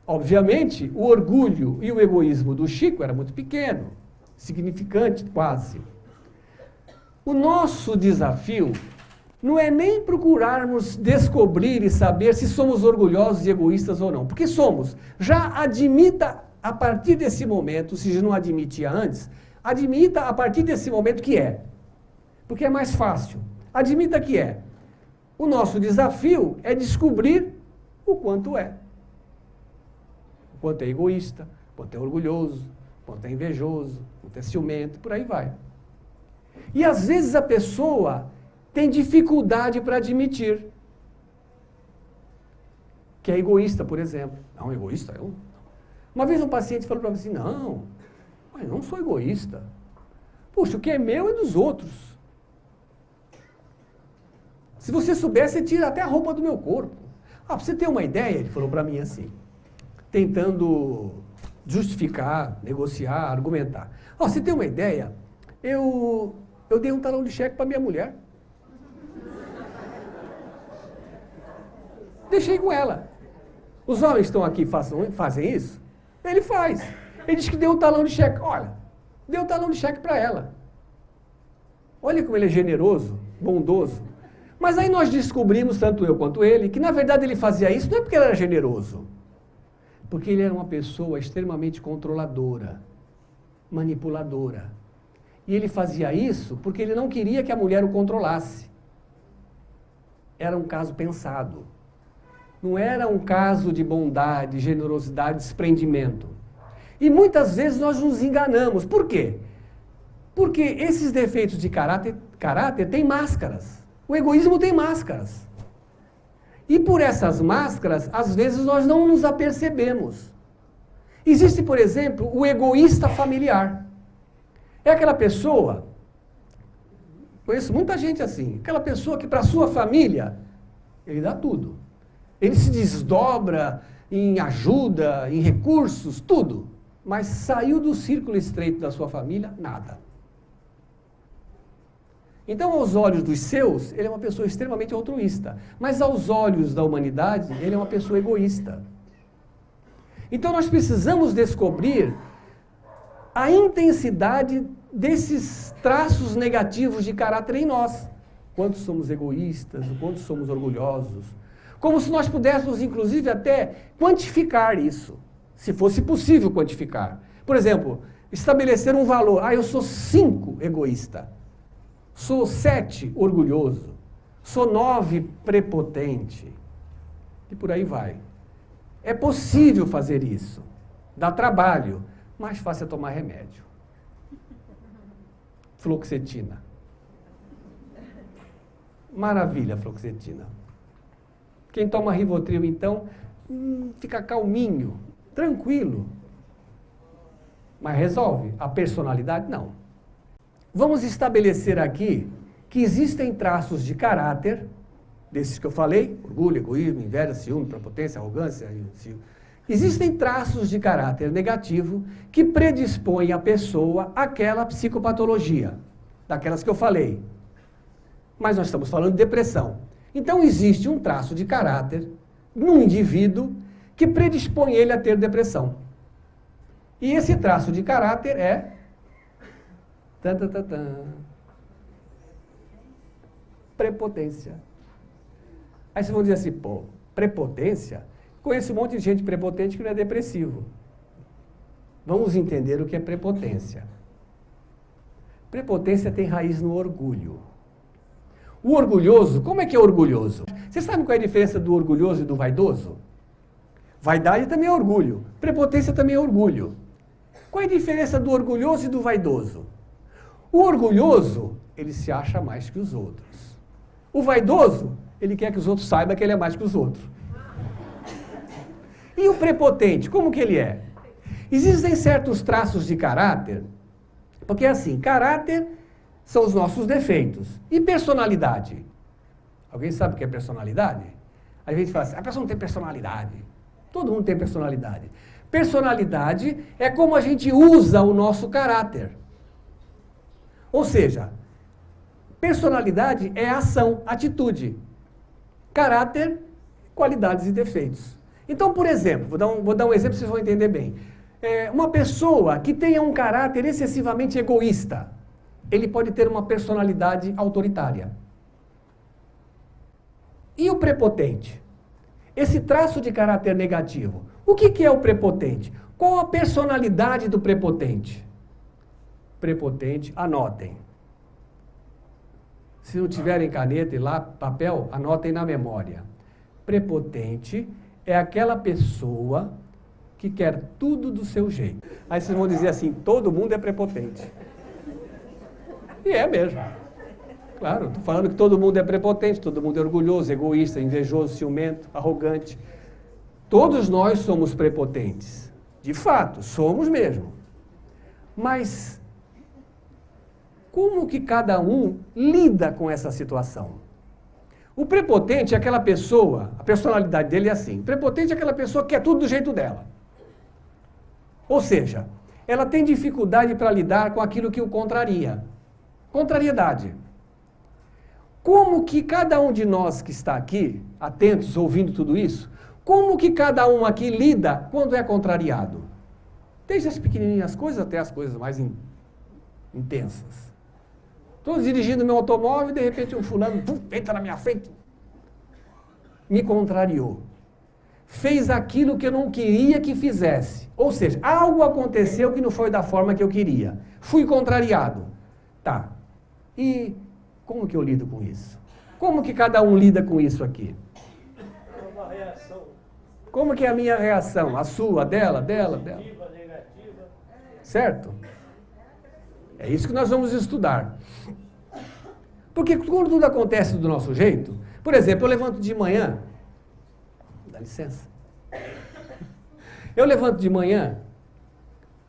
Obviamente, o orgulho e o egoísmo do Chico era muito pequeno, insignificante quase. O nosso desafio não é nem procurarmos descobrir e saber se somos orgulhosos e egoístas ou não, porque somos. Já admita a partir desse momento, se já não admitia antes, admita a partir desse momento que é. Porque é mais fácil. Admita que é. O nosso desafio é descobrir o quanto é. O quanto é egoísta, o quanto é orgulhoso, o quanto é invejoso, o quanto é ciumento, por aí vai. E às vezes a pessoa tem dificuldade para admitir que é egoísta, por exemplo. Não, egoísta? Eu? Uma vez um paciente falou para mim assim, não, mas não sou egoísta. Puxa, o que é meu é dos outros. Se você soubesse, você tira até a roupa do meu corpo. Ah, para você ter uma ideia, ele falou para mim assim, tentando justificar, negociar, argumentar. Ó, você tem uma ideia, eu dei um talão de cheque para minha mulher. Deixei com ela. Os homens que estão aqui fazem isso? Ele faz. Ele diz que deu um talão de cheque. Olha, deu um talão de cheque para ela. Olha como ele é generoso, bondoso. Mas aí nós descobrimos, tanto eu quanto ele, que na verdade ele fazia isso não é porque ele era generoso. Porque ele era uma pessoa extremamente controladora, manipuladora. E ele fazia isso porque ele não queria que a mulher o controlasse. Era um caso pensado. Não era um caso de bondade, generosidade, desprendimento. E muitas vezes nós nos enganamos. Por quê? Porque esses defeitos de caráter têm máscaras. O egoísmo tem máscaras. E por essas máscaras, às vezes nós não nos apercebemos. Existe, por exemplo, o egoísta familiar. É aquela pessoa, conheço muita gente assim, aquela pessoa que para a sua família, ele dá tudo. Ele se desdobra em ajuda, em recursos, tudo. Mas saiu do círculo estreito da sua família, nada. Então, aos olhos dos seus, ele é uma pessoa extremamente altruísta. Mas aos olhos da humanidade, ele é uma pessoa egoísta. Então, nós precisamos descobrir a intensidade desses traços negativos de caráter em nós. Quanto somos egoístas, o quanto somos orgulhosos. Como se nós pudéssemos, inclusive, até quantificar isso, se fosse possível quantificar. Por exemplo, estabelecer um valor. Eu sou 5 egoísta, sou 7 orgulhoso, sou 9 prepotente, e por aí vai. É possível fazer isso, dá trabalho, mais fácil é tomar remédio. Fluoxetina. Maravilha, fluoxetina. Quem toma Rivotril, então, fica calminho, tranquilo. Mas resolve? A personalidade, não. Vamos estabelecer aqui que existem traços de caráter, desses que eu falei, orgulho, egoísmo, inveja, ciúme, prepotência, arrogância. Existem traços de caráter negativo que predispõem a pessoa àquela psicopatologia, daquelas que eu falei. Mas nós estamos falando de depressão. Então existe um traço de caráter num indivíduo que predispõe ele a ter depressão. E esse traço de caráter é prepotência. Aí vocês vão dizer assim, prepotência? Conheço um monte de gente prepotente que não é depressivo. Vamos entender o que é prepotência. Prepotência tem raiz no orgulho. O orgulhoso, como é que é orgulhoso? Vocês sabem qual é a diferença do orgulhoso e do vaidoso? Vaidade também é orgulho. Prepotência também é orgulho. Qual é a diferença do orgulhoso e do vaidoso? O orgulhoso, ele se acha mais que os outros. O vaidoso, ele quer que os outros saibam que ele é mais que os outros. E o prepotente, como que ele é? Existem certos traços de caráter, porque assim, caráter são os nossos defeitos. E personalidade? Alguém sabe o que é personalidade? A gente fala assim, a pessoa não tem personalidade. Todo mundo tem personalidade. Personalidade é como a gente usa o nosso caráter. Ou seja, personalidade é ação, atitude. Caráter, qualidades e defeitos. Então, por exemplo, vou dar um exemplo, vocês vão entender bem. Uma pessoa que tenha um caráter excessivamente egoísta, ele pode ter uma personalidade autoritária. E o prepotente? Esse traço de caráter negativo. O que é o prepotente? Qual a personalidade do prepotente? Prepotente, anotem. Se não tiverem caneta e lá papel, anotem na memória. Prepotente é aquela pessoa que quer tudo do seu jeito. Aí vocês vão dizer assim, todo mundo é prepotente. E é mesmo. Claro, estou falando que todo mundo é prepotente, todo mundo é orgulhoso, egoísta, invejoso, ciumento, arrogante. Todos nós somos prepotentes. De fato, somos mesmo. Mas como que cada um lida com essa situação? O prepotente é aquela pessoa, a personalidade dele é assim. O prepotente é aquela pessoa que quer tudo do jeito dela. Ou seja, ela tem dificuldade para lidar com aquilo que o contraria. Contrariedade. Como que cada um de nós que está aqui, atentos, ouvindo tudo isso, como que cada um aqui lida quando é contrariado? Desde as pequenininhas coisas até as coisas mais intensas. Estou dirigindo meu automóvel e de repente um fulano entra na minha frente, me contrariou. Fez aquilo que eu não queria que fizesse. Ou seja, algo aconteceu que não foi da forma que eu queria. Fui contrariado. Tá. E como que eu lido com isso? Como que cada um lida com isso aqui? Uma reação. Como que é a minha reação? A sua, a dela? Negativa. Certo? É isso que nós vamos estudar. Porque quando tudo acontece do nosso jeito, por exemplo, eu levanto de manhã, dá licença, eu levanto de manhã,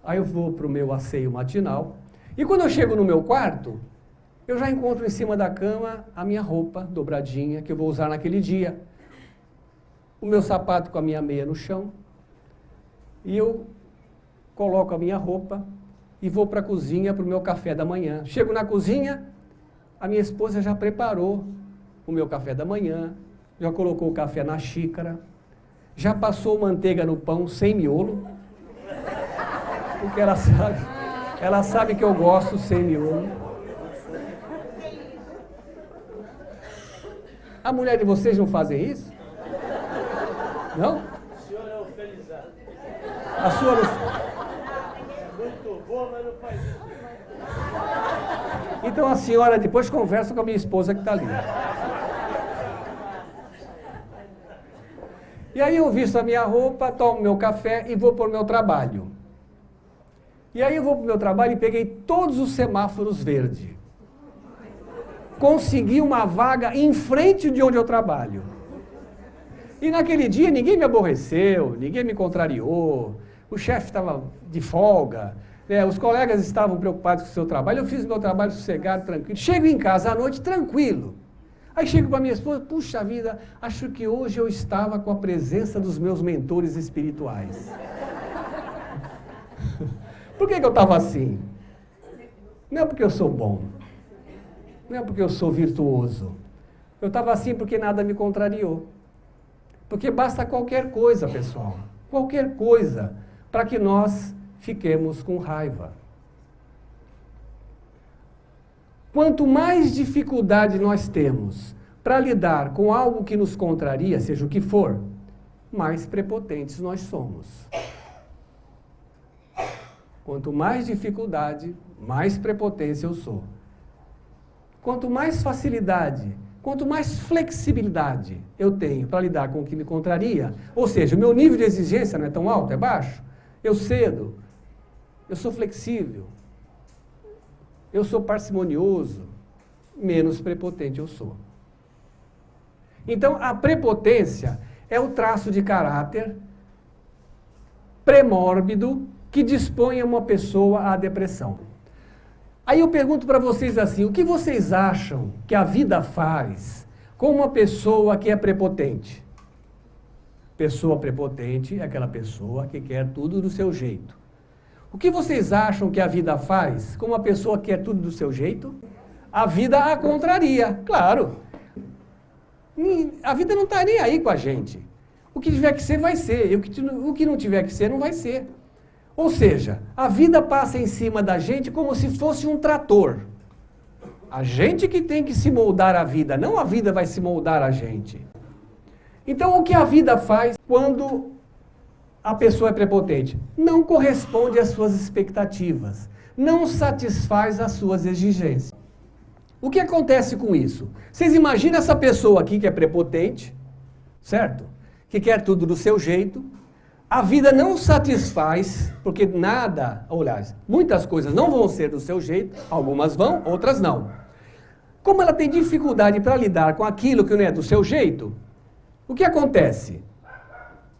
aí eu vou para o meu asseio matinal, e quando eu chego no meu quarto, eu já encontro em cima da cama a minha roupa dobradinha, que eu vou usar naquele dia, o meu sapato com a minha meia no chão, e eu coloco a minha roupa, e vou para a cozinha para o meu café da manhã. Chego na cozinha, a minha esposa já preparou o meu café da manhã, já colocou o café na xícara, já passou manteiga no pão sem miolo, porque ela sabe Ela sabe que eu gosto sem miolo. A mulher de vocês não fazem isso? Não? O senhor é o felizardo. A sua não... É muito boa, mas não faz isso. Então a senhora depois conversa com a minha esposa que está ali. E aí eu visto a minha roupa, tomo meu café e vou para o meu trabalho. E aí eu vou para o meu trabalho e peguei todos os semáforos verdes. Consegui uma vaga em frente de onde eu trabalho. E naquele dia ninguém me aborreceu, ninguém me contrariou, o chefe estava de folga, os colegas estavam preocupados com o seu trabalho, eu fiz meu trabalho sossegado, tranquilo. Chego em casa à noite tranquilo. Aí chego para minha esposa, puxa vida, acho que hoje eu estava com a presença dos meus mentores espirituais. Por que eu estava assim? Não é porque eu sou bom, não é porque eu sou virtuoso. Eu estava assim porque nada me contrariou. Porque basta qualquer coisa, pessoal, qualquer coisa, para que nós fiquemos com raiva. Quanto mais dificuldade nós temos para lidar com algo que nos contraria, seja o que for, mais prepotentes nós somos. Quanto mais dificuldade, mais prepotência eu sou. Quanto mais facilidade, quanto mais flexibilidade eu tenho para lidar com o que me contraria, ou seja, o meu nível de exigência não é tão alto, é baixo, eu cedo, eu sou flexível, eu sou parcimonioso, menos prepotente eu sou. Então, a prepotência é o traço de caráter pré-mórbido que dispõe uma pessoa à depressão. Aí eu pergunto para vocês assim, o que vocês acham que a vida faz com uma pessoa que é prepotente? Pessoa prepotente é aquela pessoa que quer tudo do seu jeito. O que vocês acham que a vida faz com uma pessoa que quer tudo do seu jeito? A vida a contraria, claro. A vida não está nem aí com a gente. O que tiver que ser, vai ser. E o que não tiver que ser, não vai ser. Ou seja, a vida passa em cima da gente como se fosse um trator. A gente que tem que se moldar a vida, não a vida vai se moldar a gente. Então, o que a vida faz quando a pessoa é prepotente? Não corresponde às suas expectativas, não satisfaz as suas exigências. O que acontece com isso? Vocês imaginam essa pessoa aqui que é prepotente, certo? Que quer tudo do seu jeito. A vida não satisfaz, porque nada, aliás, muitas coisas não vão ser do seu jeito, algumas vão, outras não. Como ela tem dificuldade para lidar com aquilo que não é do seu jeito, o que acontece?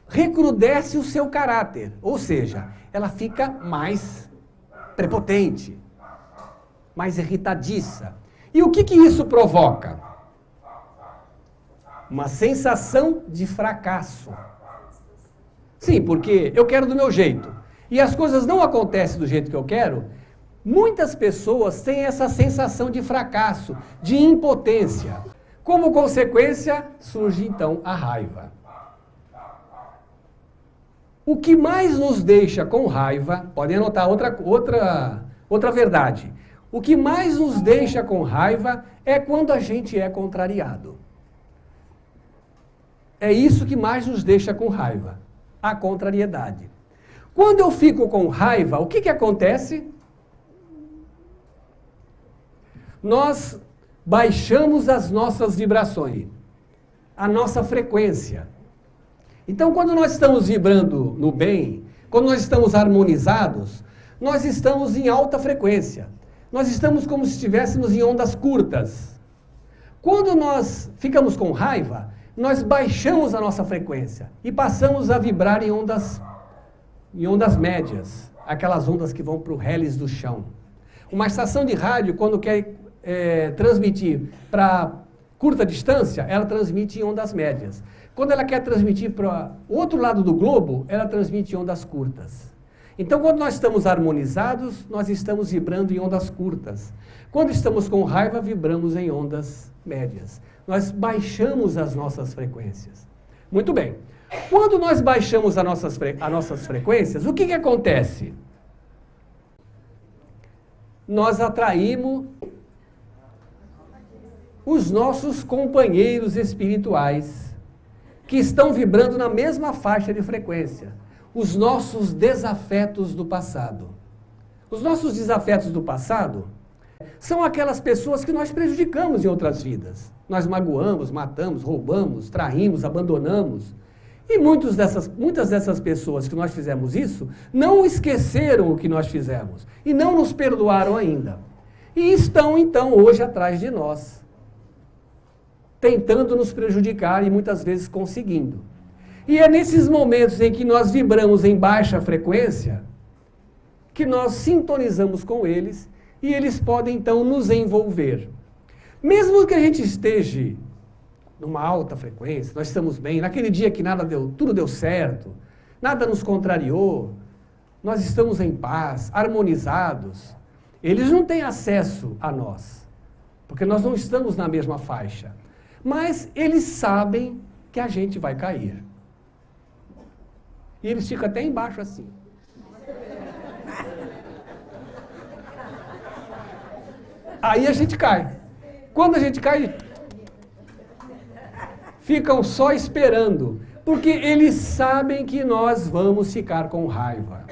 Recrudesce o seu caráter, ou seja, ela fica mais prepotente, mais irritadiça. E o que isso provoca? Uma sensação de fracasso. Sim, porque eu quero do meu jeito. E as coisas não acontecem do jeito que eu quero. Muitas pessoas têm essa sensação de fracasso, de impotência. Como consequência, surge então a raiva. O que mais nos deixa com raiva, podem anotar outra verdade. O que mais nos deixa com raiva é quando a gente é contrariado. É isso que mais nos deixa com raiva. A contrariedade. Quando eu fico com raiva, o que acontece? Nós baixamos as nossas vibrações, a nossa frequência. Então, quando nós estamos vibrando no bem, quando nós estamos harmonizados, nós estamos em alta frequência. Nós estamos como se estivéssemos em ondas curtas. Quando nós ficamos com raiva, nós baixamos a nossa frequência e passamos a vibrar em ondas médias, aquelas ondas que vão para o hélice do chão. Uma estação de rádio, quando quer transmitir para curta distância, ela transmite em ondas médias. Quando ela quer transmitir para o outro lado do globo, ela transmite em ondas curtas. Então, quando nós estamos harmonizados, nós estamos vibrando em ondas curtas. Quando estamos com raiva, vibramos em ondas médias. Nós baixamos as nossas frequências. Muito bem. Quando nós baixamos as nossas frequências, o que acontece? nós atraímos os nossos companheiros espirituais, que estão vibrando na mesma faixa de frequência, os nossos desafetos do passado. Os nossos desafetos do passado são aquelas pessoas que nós prejudicamos em outras vidas. Nós magoamos, matamos, roubamos, traímos, abandonamos. E muitas dessas pessoas que nós fizemos isso, não esqueceram o que nós fizemos e não nos perdoaram ainda. E estão, então, hoje atrás de nós, tentando nos prejudicar e muitas vezes conseguindo. E é nesses momentos em que nós vibramos em baixa frequência, que nós sintonizamos com eles e eles podem, então, nos envolver. Mesmo que a gente esteja numa alta frequência, nós estamos bem, naquele dia que tudo deu certo, nada nos contrariou, nós estamos em paz, harmonizados, eles não têm acesso a nós, porque nós não estamos na mesma faixa. Mas eles sabem que a gente vai cair. E eles ficam até embaixo assim. Aí a gente cai. Quando a gente cai, ficam só esperando, porque eles sabem que nós vamos ficar com raiva.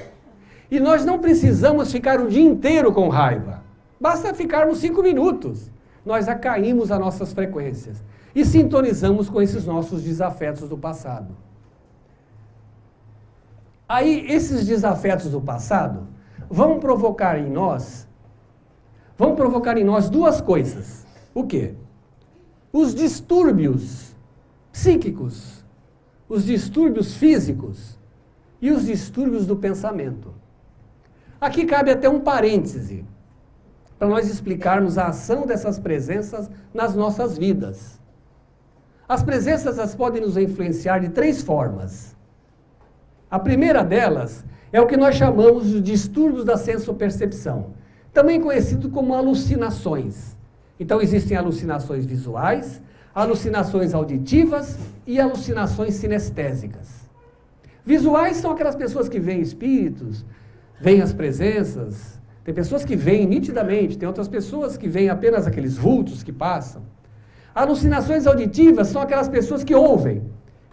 E nós não precisamos ficar o dia inteiro com raiva. Basta ficarmos 5 minutos. Nós já caímos as nossas frequências e sintonizamos com esses nossos desafetos do passado. Aí, esses desafetos do passado vão provocar em nós duas coisas. O quê? Os distúrbios psíquicos, os distúrbios físicos e os distúrbios do pensamento. Aqui cabe até um parêntese, para nós explicarmos a ação dessas presenças nas nossas vidas. As presenças podem nos influenciar de 3 formas. A primeira delas é o que nós chamamos de distúrbios da sensopercepção, também conhecido como alucinações. Então existem alucinações visuais, alucinações auditivas e alucinações sinestésicas. Visuais são aquelas pessoas que veem espíritos, veem as presenças. Tem pessoas que veem nitidamente, tem outras pessoas que veem apenas aqueles vultos que passam. Alucinações auditivas são aquelas pessoas que ouvem.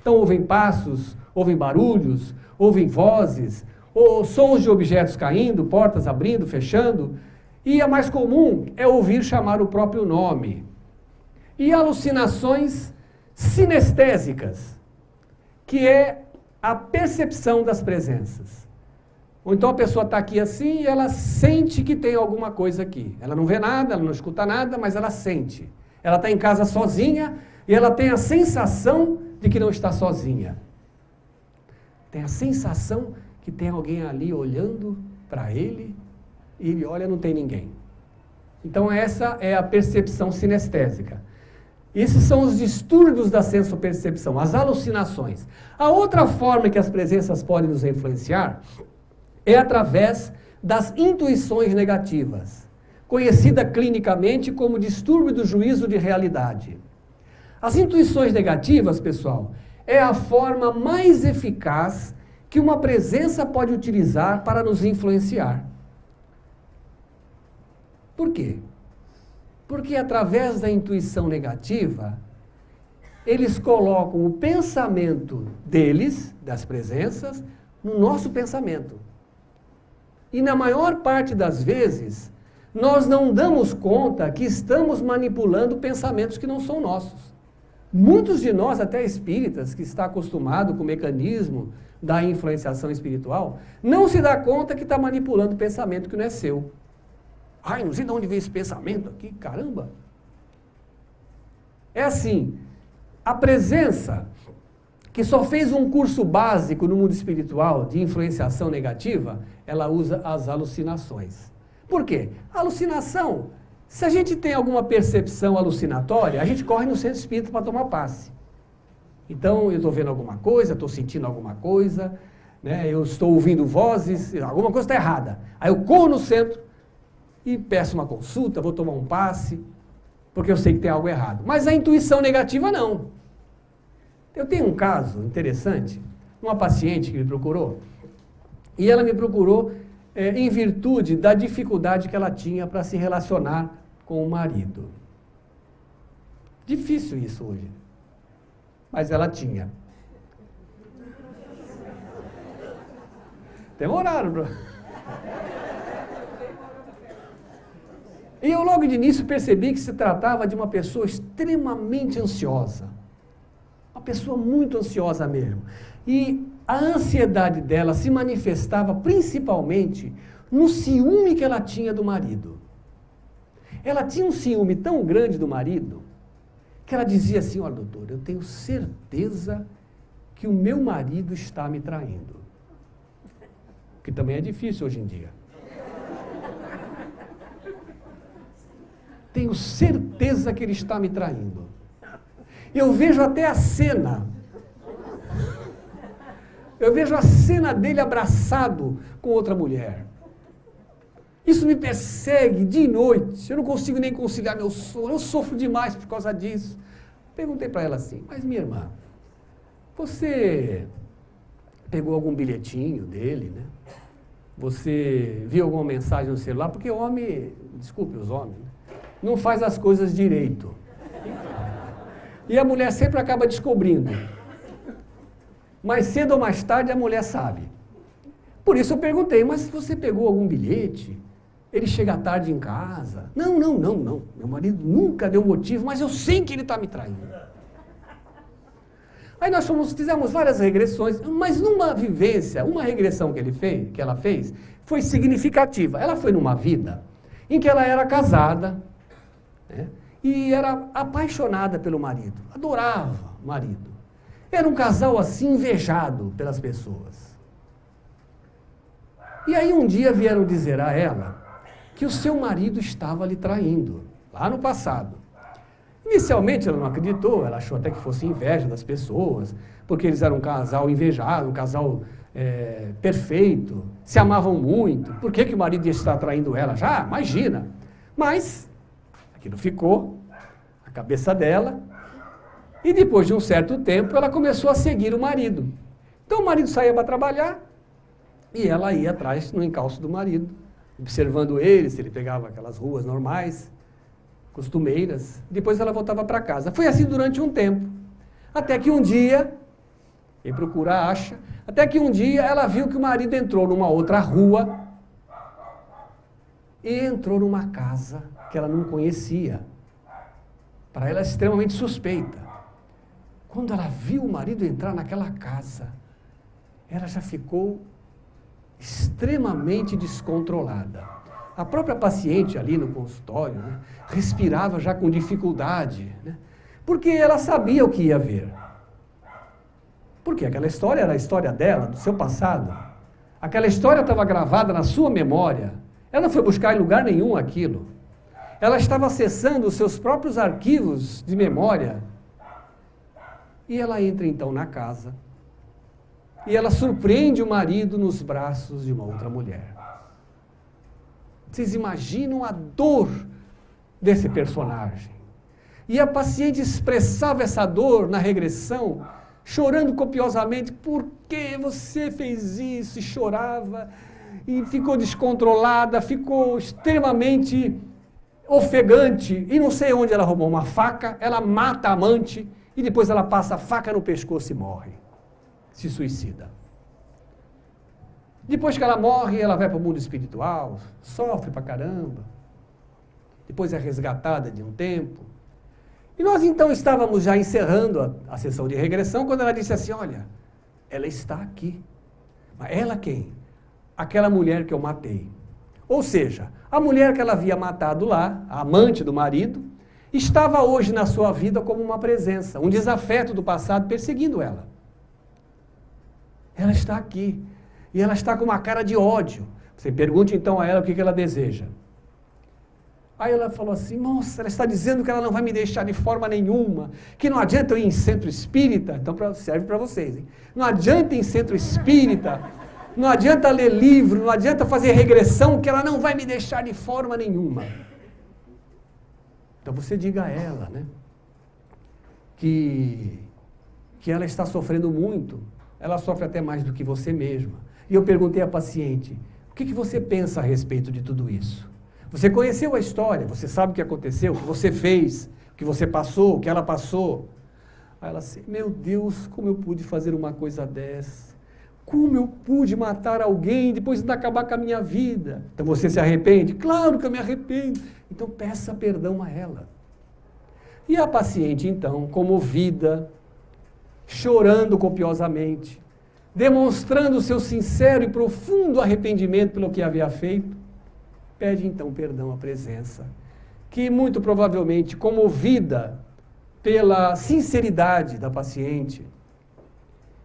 Então ouvem passos, ouvem barulhos, ouvem vozes, ou sons de objetos caindo, portas abrindo, fechando. E a mais comum é ouvir chamar o próprio nome. E alucinações sinestésicas, que é a percepção das presenças. Ou então a pessoa está aqui assim e ela sente que tem alguma coisa aqui. Ela não vê nada, ela não escuta nada, mas ela sente. Ela está em casa sozinha e ela tem a sensação de que não está sozinha. Tem a sensação que tem alguém ali olhando para ele e ele olha, não tem ninguém. Então essa é a percepção sinestésica. Esses são os distúrbios da sensopercepção, as alucinações. A outra forma que as presenças podem nos influenciar é através das intuições negativas, conhecida clinicamente como distúrbio do juízo de realidade. As intuições negativas, pessoal, é a forma mais eficaz que uma presença pode utilizar para nos influenciar. Por quê? Porque através da intuição negativa, eles colocam o pensamento deles, das presenças, no nosso pensamento. E na maior parte das vezes, nós não damos conta que estamos manipulando pensamentos que não são nossos. Muitos de nós, até espíritas, que está acostumado com o mecanismo da influenciação espiritual, não se dá conta que está manipulando pensamento que não é seu. Ai, não sei de onde veio esse pensamento aqui, caramba. É assim, a presença que só fez um curso básico no mundo espiritual de influenciação negativa, ela usa as alucinações. Por quê? A alucinação, se a gente tem alguma percepção alucinatória, a gente corre no centro espírita para tomar passe. Então, eu estou vendo alguma coisa, estou sentindo alguma coisa, né, eu estou ouvindo vozes, alguma coisa está errada. Aí eu corro no centro e peço uma consulta, vou tomar um passe, porque eu sei que tem algo errado. Mas a intuição negativa não. Eu tenho um caso interessante, uma paciente que me procurou, e ela me procurou em virtude da dificuldade que ela tinha para se relacionar com o marido. Difícil isso hoje, mas ela tinha. Demoraram, bro. E eu logo de início percebi que se tratava de uma pessoa extremamente ansiosa. Uma pessoa muito ansiosa mesmo. E a ansiedade dela se manifestava principalmente no ciúme que ela tinha do marido. Ela tinha um ciúme tão grande do marido que ela dizia assim: olha, doutor, eu tenho certeza que o meu marido está me traindo. Que também é difícil hoje em dia. Tenho certeza que ele está me traindo. Eu vejo até a cena. Eu vejo a cena dele abraçado com outra mulher. Isso me persegue de noite. Eu não consigo nem conciliar meu sono. Eu sofro demais por causa disso. Perguntei para ela assim: mas minha irmã, você pegou algum bilhetinho dele, né? Você viu alguma mensagem no celular? Porque homem, desculpe os homens, não faz as coisas direito. E a mulher sempre acaba descobrindo. Mais cedo ou mais tarde a mulher sabe. Por isso eu perguntei: mas você pegou algum bilhete? Ele chega tarde em casa? Não. Meu marido nunca deu motivo, mas eu sei que ele está me traindo. Aí nós fizemos várias regressões, mas numa vivência, uma regressão que ela fez, foi significativa. Ela foi numa vida em que ela era casada, né, e era apaixonada pelo marido, adorava o marido. Era um casal assim invejado pelas pessoas. E aí um dia vieram dizer a ela que o seu marido estava lhe traindo, lá no passado. Inicialmente ela não acreditou, ela achou até que fosse inveja das pessoas, porque eles eram um casal invejado, um casal perfeito, se amavam muito. Por que o marido ia estar traindo ela? Já, imagina. Mas aquilo ficou na cabeça dela, e depois de um certo tempo ela começou a seguir o marido. Então o marido saía para trabalhar e ela ia atrás no encalço do marido, observando ele, se ele pegava aquelas ruas normais, costumeiras. Depois ela voltava para casa. Foi assim durante um tempo. Até que um dia, quem procura acha, até que um dia ela viu que o marido entrou numa outra rua e entrou numa casa que ela não conhecia. Para ela, extremamente suspeita. Quando ela viu o marido entrar naquela casa, ela já ficou extremamente descontrolada. A própria paciente ali no consultório, né, respirava já com dificuldade, né, porque ela sabia o que ia ver. Porque aquela história era a história dela, do seu passado. Aquela história estava gravada na sua memória. Ela não foi buscar em lugar nenhum aquilo. Ela estava acessando os seus próprios arquivos de memória. E ela entra então na casa. E ela surpreende o marido nos braços de uma outra mulher. Vocês imaginam a dor desse personagem. E a paciente expressava essa dor na regressão, chorando copiosamente: por que você fez isso? E chorava, e ficou descontrolada, ficou extremamente ofegante, e não sei onde ela roubou uma faca, ela mata a amante, e depois ela passa a faca no pescoço e morre. Se suicida. Depois que ela morre, ela vai para o mundo espiritual, sofre pra caramba. Depois é resgatada de um tempo. E nós então estávamos já encerrando a sessão de regressão, quando ela disse assim: olha, ela está aqui. Mas ela quem? Aquela mulher que eu matei. Ou seja, a mulher que ela havia matado lá, a amante do marido, estava hoje na sua vida como uma presença, um desafeto do passado perseguindo ela. Ela está aqui. E ela está com uma cara de ódio. Você pergunte então a ela o que ela deseja. Aí ela falou assim: nossa, ela está dizendo que ela não vai me deixar de forma nenhuma, que não adianta eu ir em centro espírita. Então serve para vocês, hein? Não adianta ir em centro espírita, não adianta ler livro, não adianta fazer regressão, que ela não vai me deixar de forma nenhuma. Então você diga a ela, né, que ela está sofrendo muito, ela sofre até mais do que você mesma. E eu perguntei à paciente: O que você pensa a respeito de tudo isso? Você conheceu a história, você sabe o que aconteceu, o que você fez, o que você passou, o que ela passou. Aí ela assim, meu Deus, como eu pude fazer uma coisa dessa? Como eu pude matar alguém depois de acabar com a minha vida? Então você se arrepende? Claro que eu me arrependo. Então peça perdão a ela. E a paciente, então, comovida, chorando copiosamente, demonstrando o seu sincero e profundo arrependimento pelo que havia feito, pede então perdão à presença, que muito provavelmente, comovida pela sinceridade da paciente,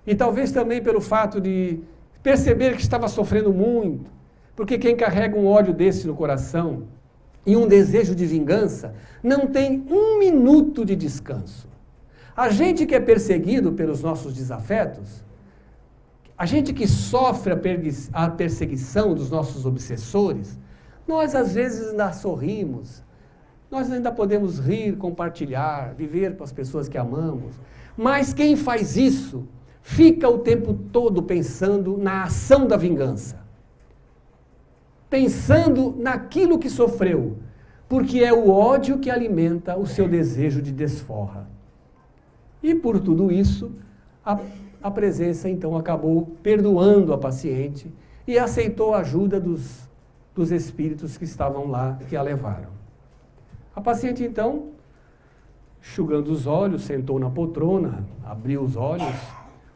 e talvez também pelo fato de perceber que estava sofrendo muito, porque quem carrega um ódio desse no coração e um desejo de vingança, não tem um minuto de descanso. A gente que é perseguido pelos nossos desafetos, a gente que sofre a perseguição dos nossos obsessores, nós às vezes ainda sorrimos, nós ainda podemos rir, compartilhar, viver com as pessoas que amamos, mas quem faz isso fica o tempo todo pensando na ação da vingança, pensando naquilo que sofreu, porque é o ódio que alimenta o seu desejo de desforra. E por tudo isso, a presença então acabou perdoando a paciente e aceitou a ajuda dos espíritos que estavam lá, que a levaram. A paciente então, enxugando os olhos, sentou na poltrona, abriu os olhos,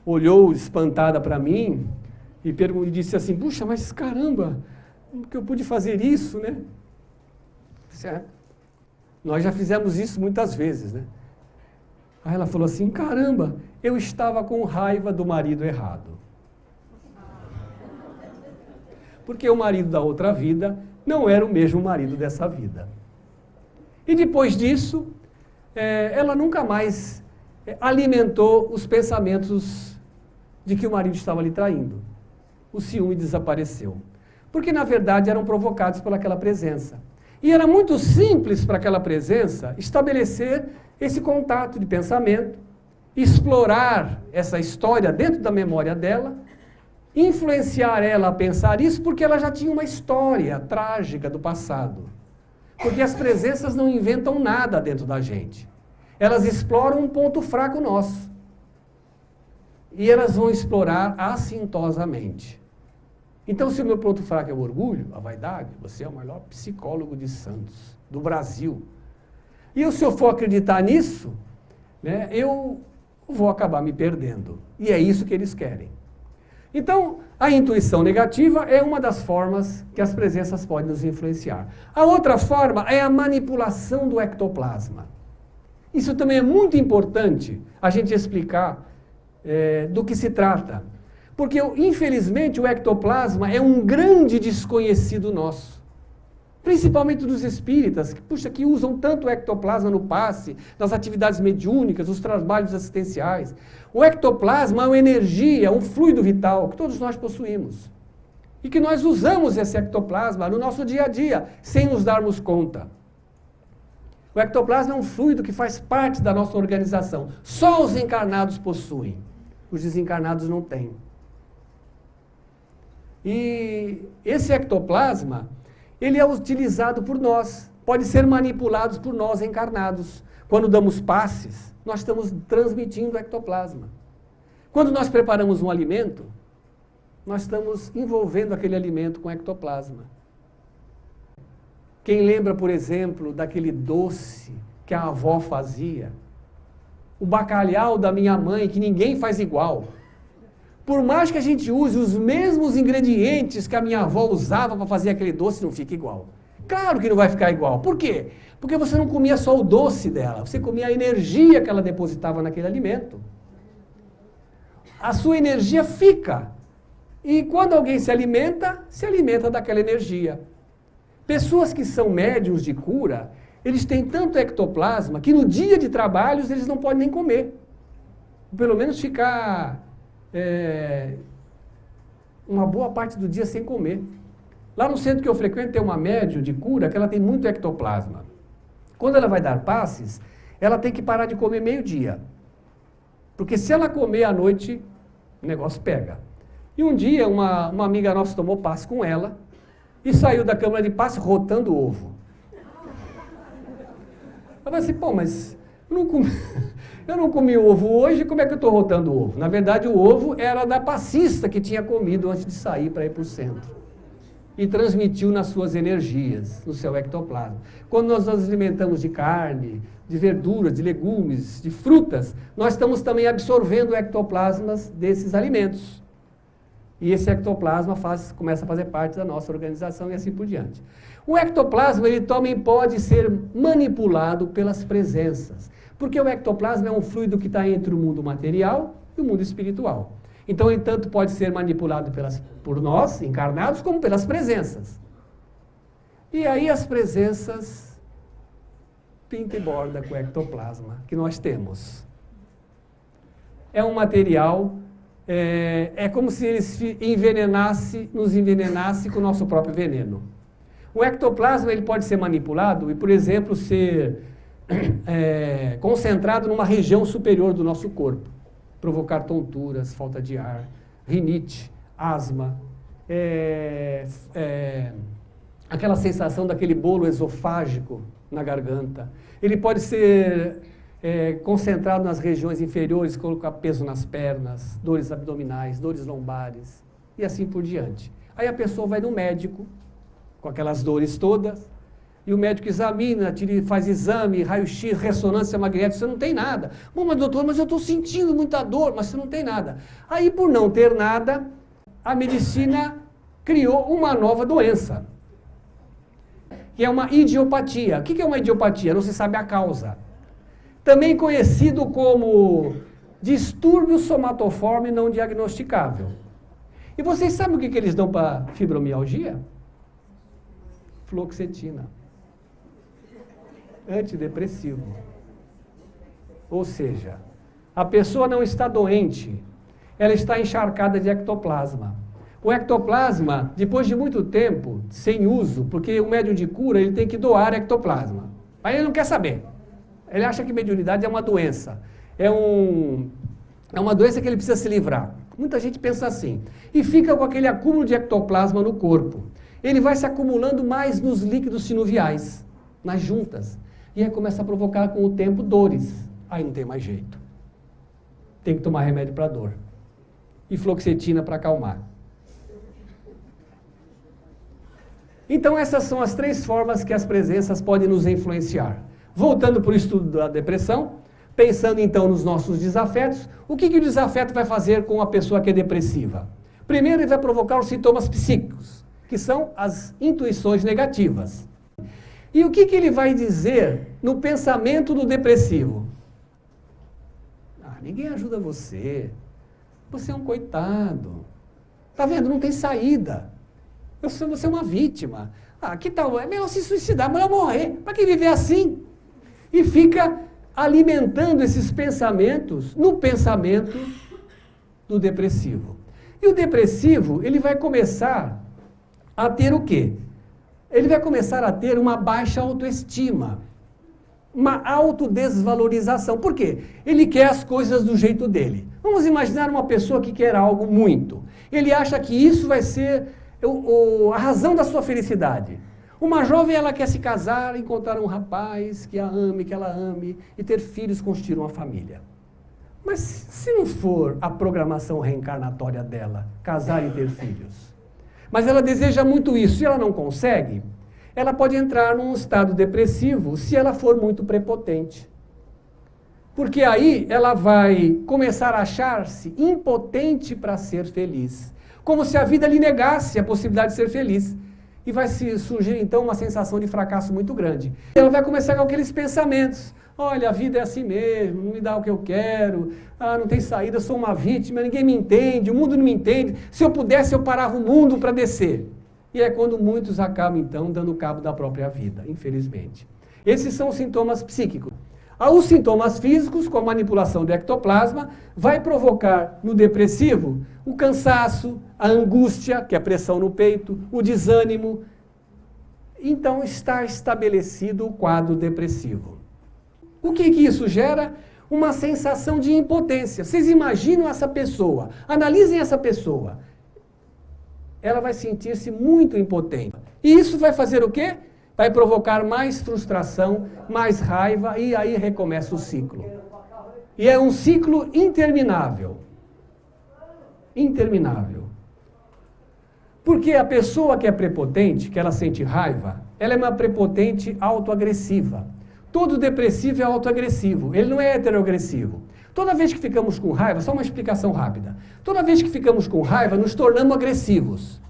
olhou espantada para mim e disse assim, puxa, mas caramba, como que eu pude fazer isso, né? Certo? Nós já fizemos isso muitas vezes, né? Aí ela falou assim, caramba, eu estava com raiva do marido errado. Porque o marido da outra vida não era o mesmo marido dessa vida. E depois disso, ela nunca mais alimentou os pensamentos de que o marido estava lhe traindo. O ciúme desapareceu. Porque, na verdade, eram provocados pelaquela presença. E era muito simples para aquela presença estabelecer esse contato de pensamento, explorar essa história dentro da memória dela, influenciar ela a pensar isso, porque ela já tinha uma história trágica do passado. Porque as presenças não inventam nada dentro da gente. Elas exploram um ponto fraco nosso. E elas vão explorar assintosamente. Então, se o meu ponto fraco é o orgulho, a vaidade, você é o maior psicólogo de Santos, do Brasil. E se eu for acreditar nisso, né, eu vou acabar me perdendo. E é isso que eles querem. Então, a intuição negativa é uma das formas que as presenças podem nos influenciar. A outra forma é a manipulação do ectoplasma. Isso também é muito importante a gente explicar do que se trata. Porque, infelizmente, o ectoplasma é um grande desconhecido nosso. Principalmente dos espíritas, que usam tanto o ectoplasma no passe, nas atividades mediúnicas, nos trabalhos assistenciais. O ectoplasma é uma energia, um fluido vital que todos nós possuímos. E que nós usamos esse ectoplasma no nosso dia a dia, sem nos darmos conta. O ectoplasma é um fluido que faz parte da nossa organização. Só os encarnados possuem. Os desencarnados não têm. E esse ectoplasma, ele é utilizado por nós, pode ser manipulado por nós encarnados. Quando damos passes, nós estamos transmitindo o ectoplasma. Quando nós preparamos um alimento, nós estamos envolvendo aquele alimento com ectoplasma. Quem lembra, por exemplo, daquele doce que a avó fazia? O bacalhau da minha mãe, que ninguém faz igual. Por mais que a gente use os mesmos ingredientes que a minha avó usava para fazer aquele doce, não fica igual. Claro que não vai ficar igual. Por quê? Porque você não comia só o doce dela, você comia a energia que ela depositava naquele alimento. A sua energia fica. E quando alguém se alimenta daquela energia. Pessoas que são médiums de cura, eles têm tanto ectoplasma que no dia de trabalhos eles não podem nem comer. Pelo menos ficar uma boa parte do dia sem comer. Lá no centro que eu frequento tem uma médium de cura que ela tem muito ectoplasma. Quando ela vai dar passes, ela tem que parar de comer meio-dia. Porque se ela comer à noite, o negócio pega. E um dia uma amiga nossa tomou passe com ela, e saiu da câmara de passe rotando o ovo. Eu falei assim, pô, mas eu não comi ovo hoje, como é que eu estou rotando o ovo? Na verdade, o ovo era da passista que tinha comido antes de sair para ir para o centro. E transmitiu nas suas energias, no seu ectoplasma. Quando nós nos alimentamos de carne, de verduras, de legumes, de frutas, nós estamos também absorvendo ectoplasmas desses alimentos. E esse ectoplasma começa a fazer parte da nossa organização e assim por diante. O ectoplasma ele também pode ser manipulado pelas presenças, porque o ectoplasma é um fluido que está entre o mundo material e o mundo espiritual. Então, ele tanto pode ser manipulado por nós, encarnados, como pelas presenças. E aí as presenças pinta e borda com o ectoplasma que nós temos. É um material, é como se ele nos envenenasse com o nosso próprio veneno. O ectoplasma ele pode ser manipulado e, por exemplo, ser concentrado numa região superior do nosso corpo. Provocar tonturas, falta de ar, rinite, asma, aquela sensação daquele bolo esofágico na garganta. Ele pode ser concentrado nas regiões inferiores, colocar peso nas pernas, dores abdominais, dores lombares e assim por diante. Aí a pessoa vai no médico com aquelas dores todas, e o médico examina, faz exame, raio-x, ressonância magnética, você não tem nada. Bom, mas doutor, mas eu estou sentindo muita dor, mas você não tem nada. Aí, por não ter nada, a medicina criou uma nova doença, que é uma idiopatia. O que é uma idiopatia? Não se sabe a causa. Também conhecido como distúrbio somatoforme não diagnosticável. E vocês sabem o que eles dão para fibromialgia? Fluoxetina. Antidepressivo. Ou seja, a pessoa não está doente, ela está encharcada de ectoplasma. O ectoplasma, depois de muito tempo, sem uso, porque o médium de cura ele tem que doar ectoplasma. Aí ele não quer saber. Ele acha que mediunidade é uma doença. É uma doença que ele precisa se livrar. Muita gente pensa assim. E fica com aquele acúmulo de ectoplasma no corpo. Ele vai se acumulando mais nos líquidos sinoviais, nas juntas. E aí começa a provocar com o tempo dores. Aí não tem mais jeito. Tem que tomar remédio para dor. E fluoxetina para acalmar. Então essas são as 3 formas que as presenças podem nos influenciar. Voltando para o estudo da depressão, pensando então nos nossos desafetos, o que o desafeto vai fazer com a pessoa que é depressiva? Primeiro ele vai provocar os sintomas psíquicos, que são as intuições negativas. E o que ele vai dizer no pensamento do depressivo? Ninguém ajuda você. Você é um coitado. Tá vendo? Não tem saída. Você é uma vítima. Que tal? É melhor se suicidar, melhor morrer. Para que viver assim? E fica alimentando esses pensamentos no pensamento do depressivo. E o depressivo, ele vai começar a ter o quê? Ele vai começar a ter uma baixa autoestima, uma autodesvalorização. Por quê? Ele quer as coisas do jeito dele. Vamos imaginar uma pessoa que quer algo muito. Ele acha que isso vai ser a razão da sua felicidade. Uma jovem, ela quer se casar, encontrar um rapaz que a ame, que ela ame, e ter filhos, constituir uma família. Mas se não for a programação reencarnatória dela, casar e ter filhos, mas ela deseja muito isso e ela não consegue, ela pode entrar num estado depressivo se ela for muito prepotente. Porque aí ela vai começar a achar-se impotente para ser feliz. Como se a vida lhe negasse a possibilidade de ser feliz. E vai surgir então uma sensação de fracasso muito grande. Ela vai começar com aqueles pensamentos. Olha, a vida é assim mesmo, não me dá o que eu quero, não tem saída, eu sou uma vítima, ninguém me entende, o mundo não me entende. Se eu pudesse, eu parava o mundo para descer. E é quando muitos acabam, então, dando cabo da própria vida, infelizmente. Esses são os sintomas psíquicos. Os sintomas físicos, com a manipulação do ectoplasma, vai provocar no depressivo o cansaço, a angústia, que é a pressão no peito, o desânimo. Então, está estabelecido o quadro depressivo. O que isso gera? Uma sensação de impotência. Vocês imaginam essa pessoa, analisem essa pessoa. Ela vai sentir-se muito impotente. E isso vai fazer o quê? Vai provocar mais frustração, mais raiva, e aí recomeça o ciclo. E é um ciclo interminável. Interminável. Porque a pessoa que é prepotente, que ela sente raiva, ela é uma prepotente autoagressiva. Todo depressivo é autoagressivo, ele não é heteroagressivo. Toda vez que ficamos com raiva, só uma explicação rápida. Toda vez que ficamos com raiva, nos tornamos agressivos.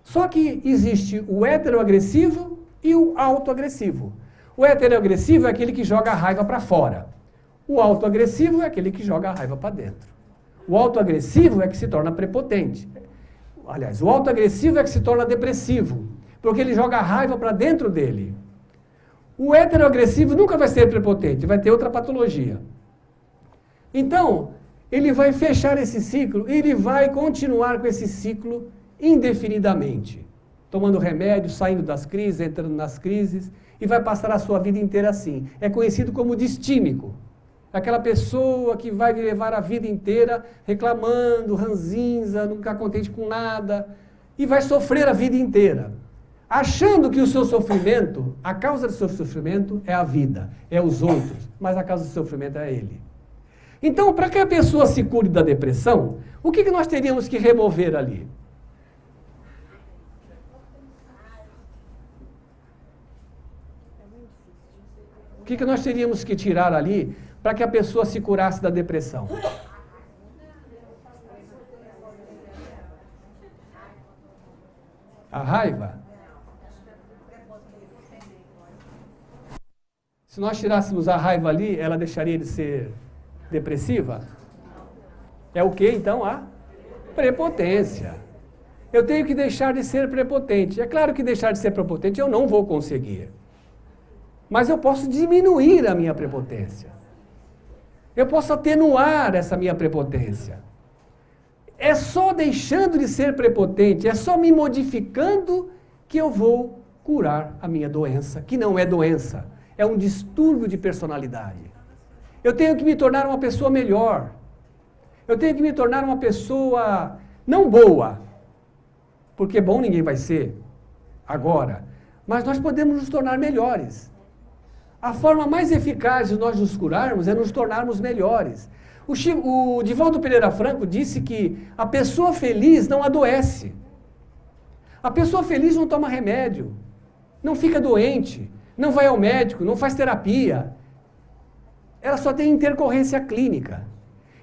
Só que existe o heteroagressivo e o autoagressivo. O heteroagressivo é aquele que joga a raiva para fora. O autoagressivo é aquele que joga a raiva para dentro. O autoagressivo é que se torna prepotente. Aliás, o autoagressivo é que se torna depressivo, porque ele joga a raiva para dentro dele. O heteroagressivo nunca vai ser prepotente, vai ter outra patologia. Então, ele vai fechar esse ciclo e ele vai continuar com esse ciclo indefinidamente, tomando remédio, saindo das crises, entrando nas crises, e vai passar a sua vida inteira assim. É conhecido como distímico. Aquela pessoa que vai levar a vida inteira reclamando, ranzinza, nunca contente com nada, e vai sofrer a vida inteira, achando que o seu sofrimento, a causa do seu sofrimento é a vida, é os outros, mas a causa do sofrimento é ele. Então, para que a pessoa se cure da depressão, o que nós teríamos que remover ali? O que nós teríamos que tirar ali para que a pessoa se curasse da depressão? A raiva? Se nós tirássemos a raiva ali, ela deixaria de ser depressiva? É o que então? A prepotência. Eu tenho que deixar de ser prepotente. É claro que deixar de ser prepotente eu não vou conseguir. Mas eu posso diminuir a minha prepotência. Eu posso atenuar essa minha prepotência. É só deixando de ser prepotente, é só me modificando que eu vou curar a minha doença, que não é doença, é um distúrbio de personalidade. Eu tenho que me tornar uma pessoa melhor. Eu tenho que me tornar uma pessoa não boa, porque bom ninguém vai ser agora, mas nós podemos nos tornar melhores. A forma mais eficaz de nós nos curarmos é nos tornarmos melhores. O Divaldo Pereira Franco disse que a pessoa feliz não adoece. A pessoa feliz não toma remédio, não fica doente, não vai ao médico, não faz terapia. Ela só tem intercorrência clínica.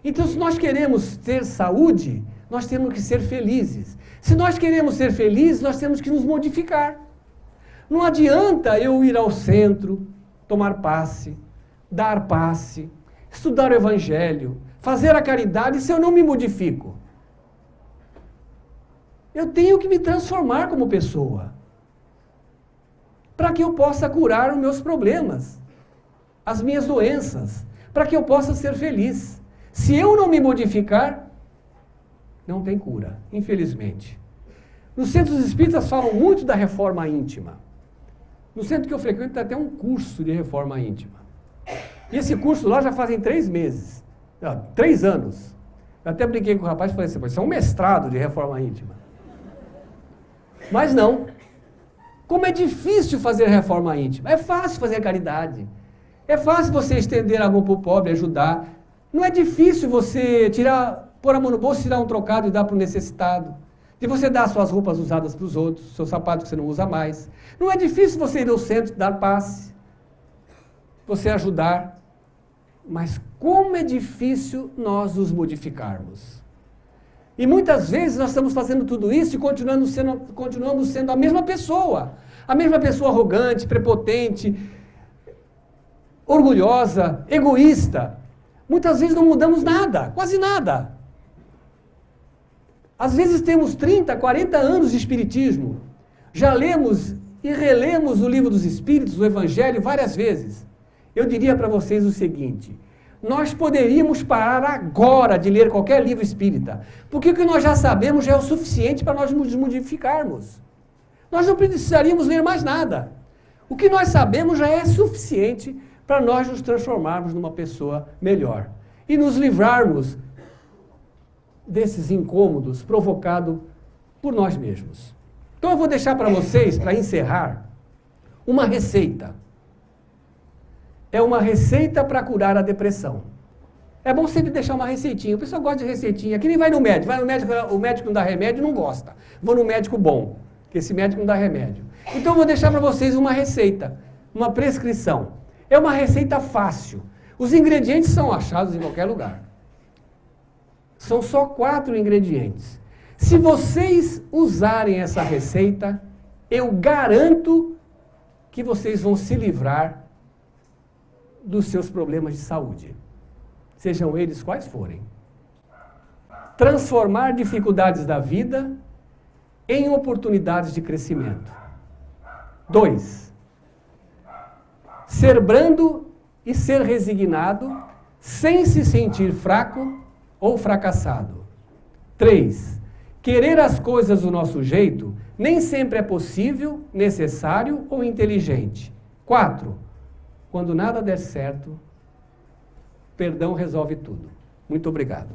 Então, se nós queremos ter saúde, nós temos que ser felizes. Se nós queremos ser felizes, nós temos que nos modificar. Não adianta eu ir ao centro, tomar passe, dar passe, estudar o Evangelho, fazer a caridade se eu não me modifico. Eu tenho que me transformar como pessoa, para que eu possa curar os meus problemas, as minhas doenças, para que eu possa ser feliz. Se eu não me modificar, não tem cura, infelizmente. Nos centros espíritas falam muito da reforma íntima. No centro que eu frequento tem até um curso de reforma íntima. E esse curso lá já fazem 3 meses, 3 anos. Eu até brinquei com o rapaz e falei assim, isso é um mestrado de reforma íntima. Mas não. Como é difícil fazer reforma íntima. É fácil fazer caridade. É fácil você estender a mão para o pobre, ajudar. Não é difícil você pôr a mão no bolso, tirar um trocado e dar para o necessitado. De você dar suas roupas usadas para os outros, seus sapatos que você não usa mais. Não é difícil você ir ao centro, dar passe, você ajudar. Mas como é difícil nós nos modificarmos. E muitas vezes nós estamos fazendo tudo isso e continuamos sendo a mesma pessoa. A mesma pessoa arrogante, prepotente, orgulhosa, egoísta. Muitas vezes não mudamos nada, quase nada. Às vezes temos 30, 40 anos de espiritismo. Já lemos e relemos o livro dos Espíritos, o Evangelho, várias vezes. Eu diria para vocês o seguinte, nós poderíamos parar agora de ler qualquer livro espírita, porque o que nós já sabemos já é o suficiente para nós nos modificarmos. Nós não precisaríamos ler mais nada. O que nós sabemos já é suficiente para nós nos transformarmos numa pessoa melhor e nos livrarmos desses incômodos provocados por nós mesmos. Então eu vou deixar para vocês, para encerrar, uma receita. É uma receita para curar a depressão. É bom sempre deixar uma receitinha. O pessoal gosta de receitinha. Que nem vai no médico. Vai no médico, o médico não dá remédio, não gosta. Vou no médico bom, que esse médico não dá remédio. Então eu vou deixar para vocês uma receita, uma prescrição. É uma receita fácil. Os ingredientes são achados em qualquer lugar. São só 4 ingredientes. Se vocês usarem essa receita, eu garanto que vocês vão se livrar dos seus problemas de saúde. Sejam eles quais forem. Transformar dificuldades da vida em oportunidades de crescimento. 2. Ser brando e ser resignado sem se sentir fraco ou fracassado. 3. Querer as coisas do nosso jeito nem sempre é possível, necessário ou inteligente. 4. Quando nada der certo, perdão resolve tudo. Muito obrigado.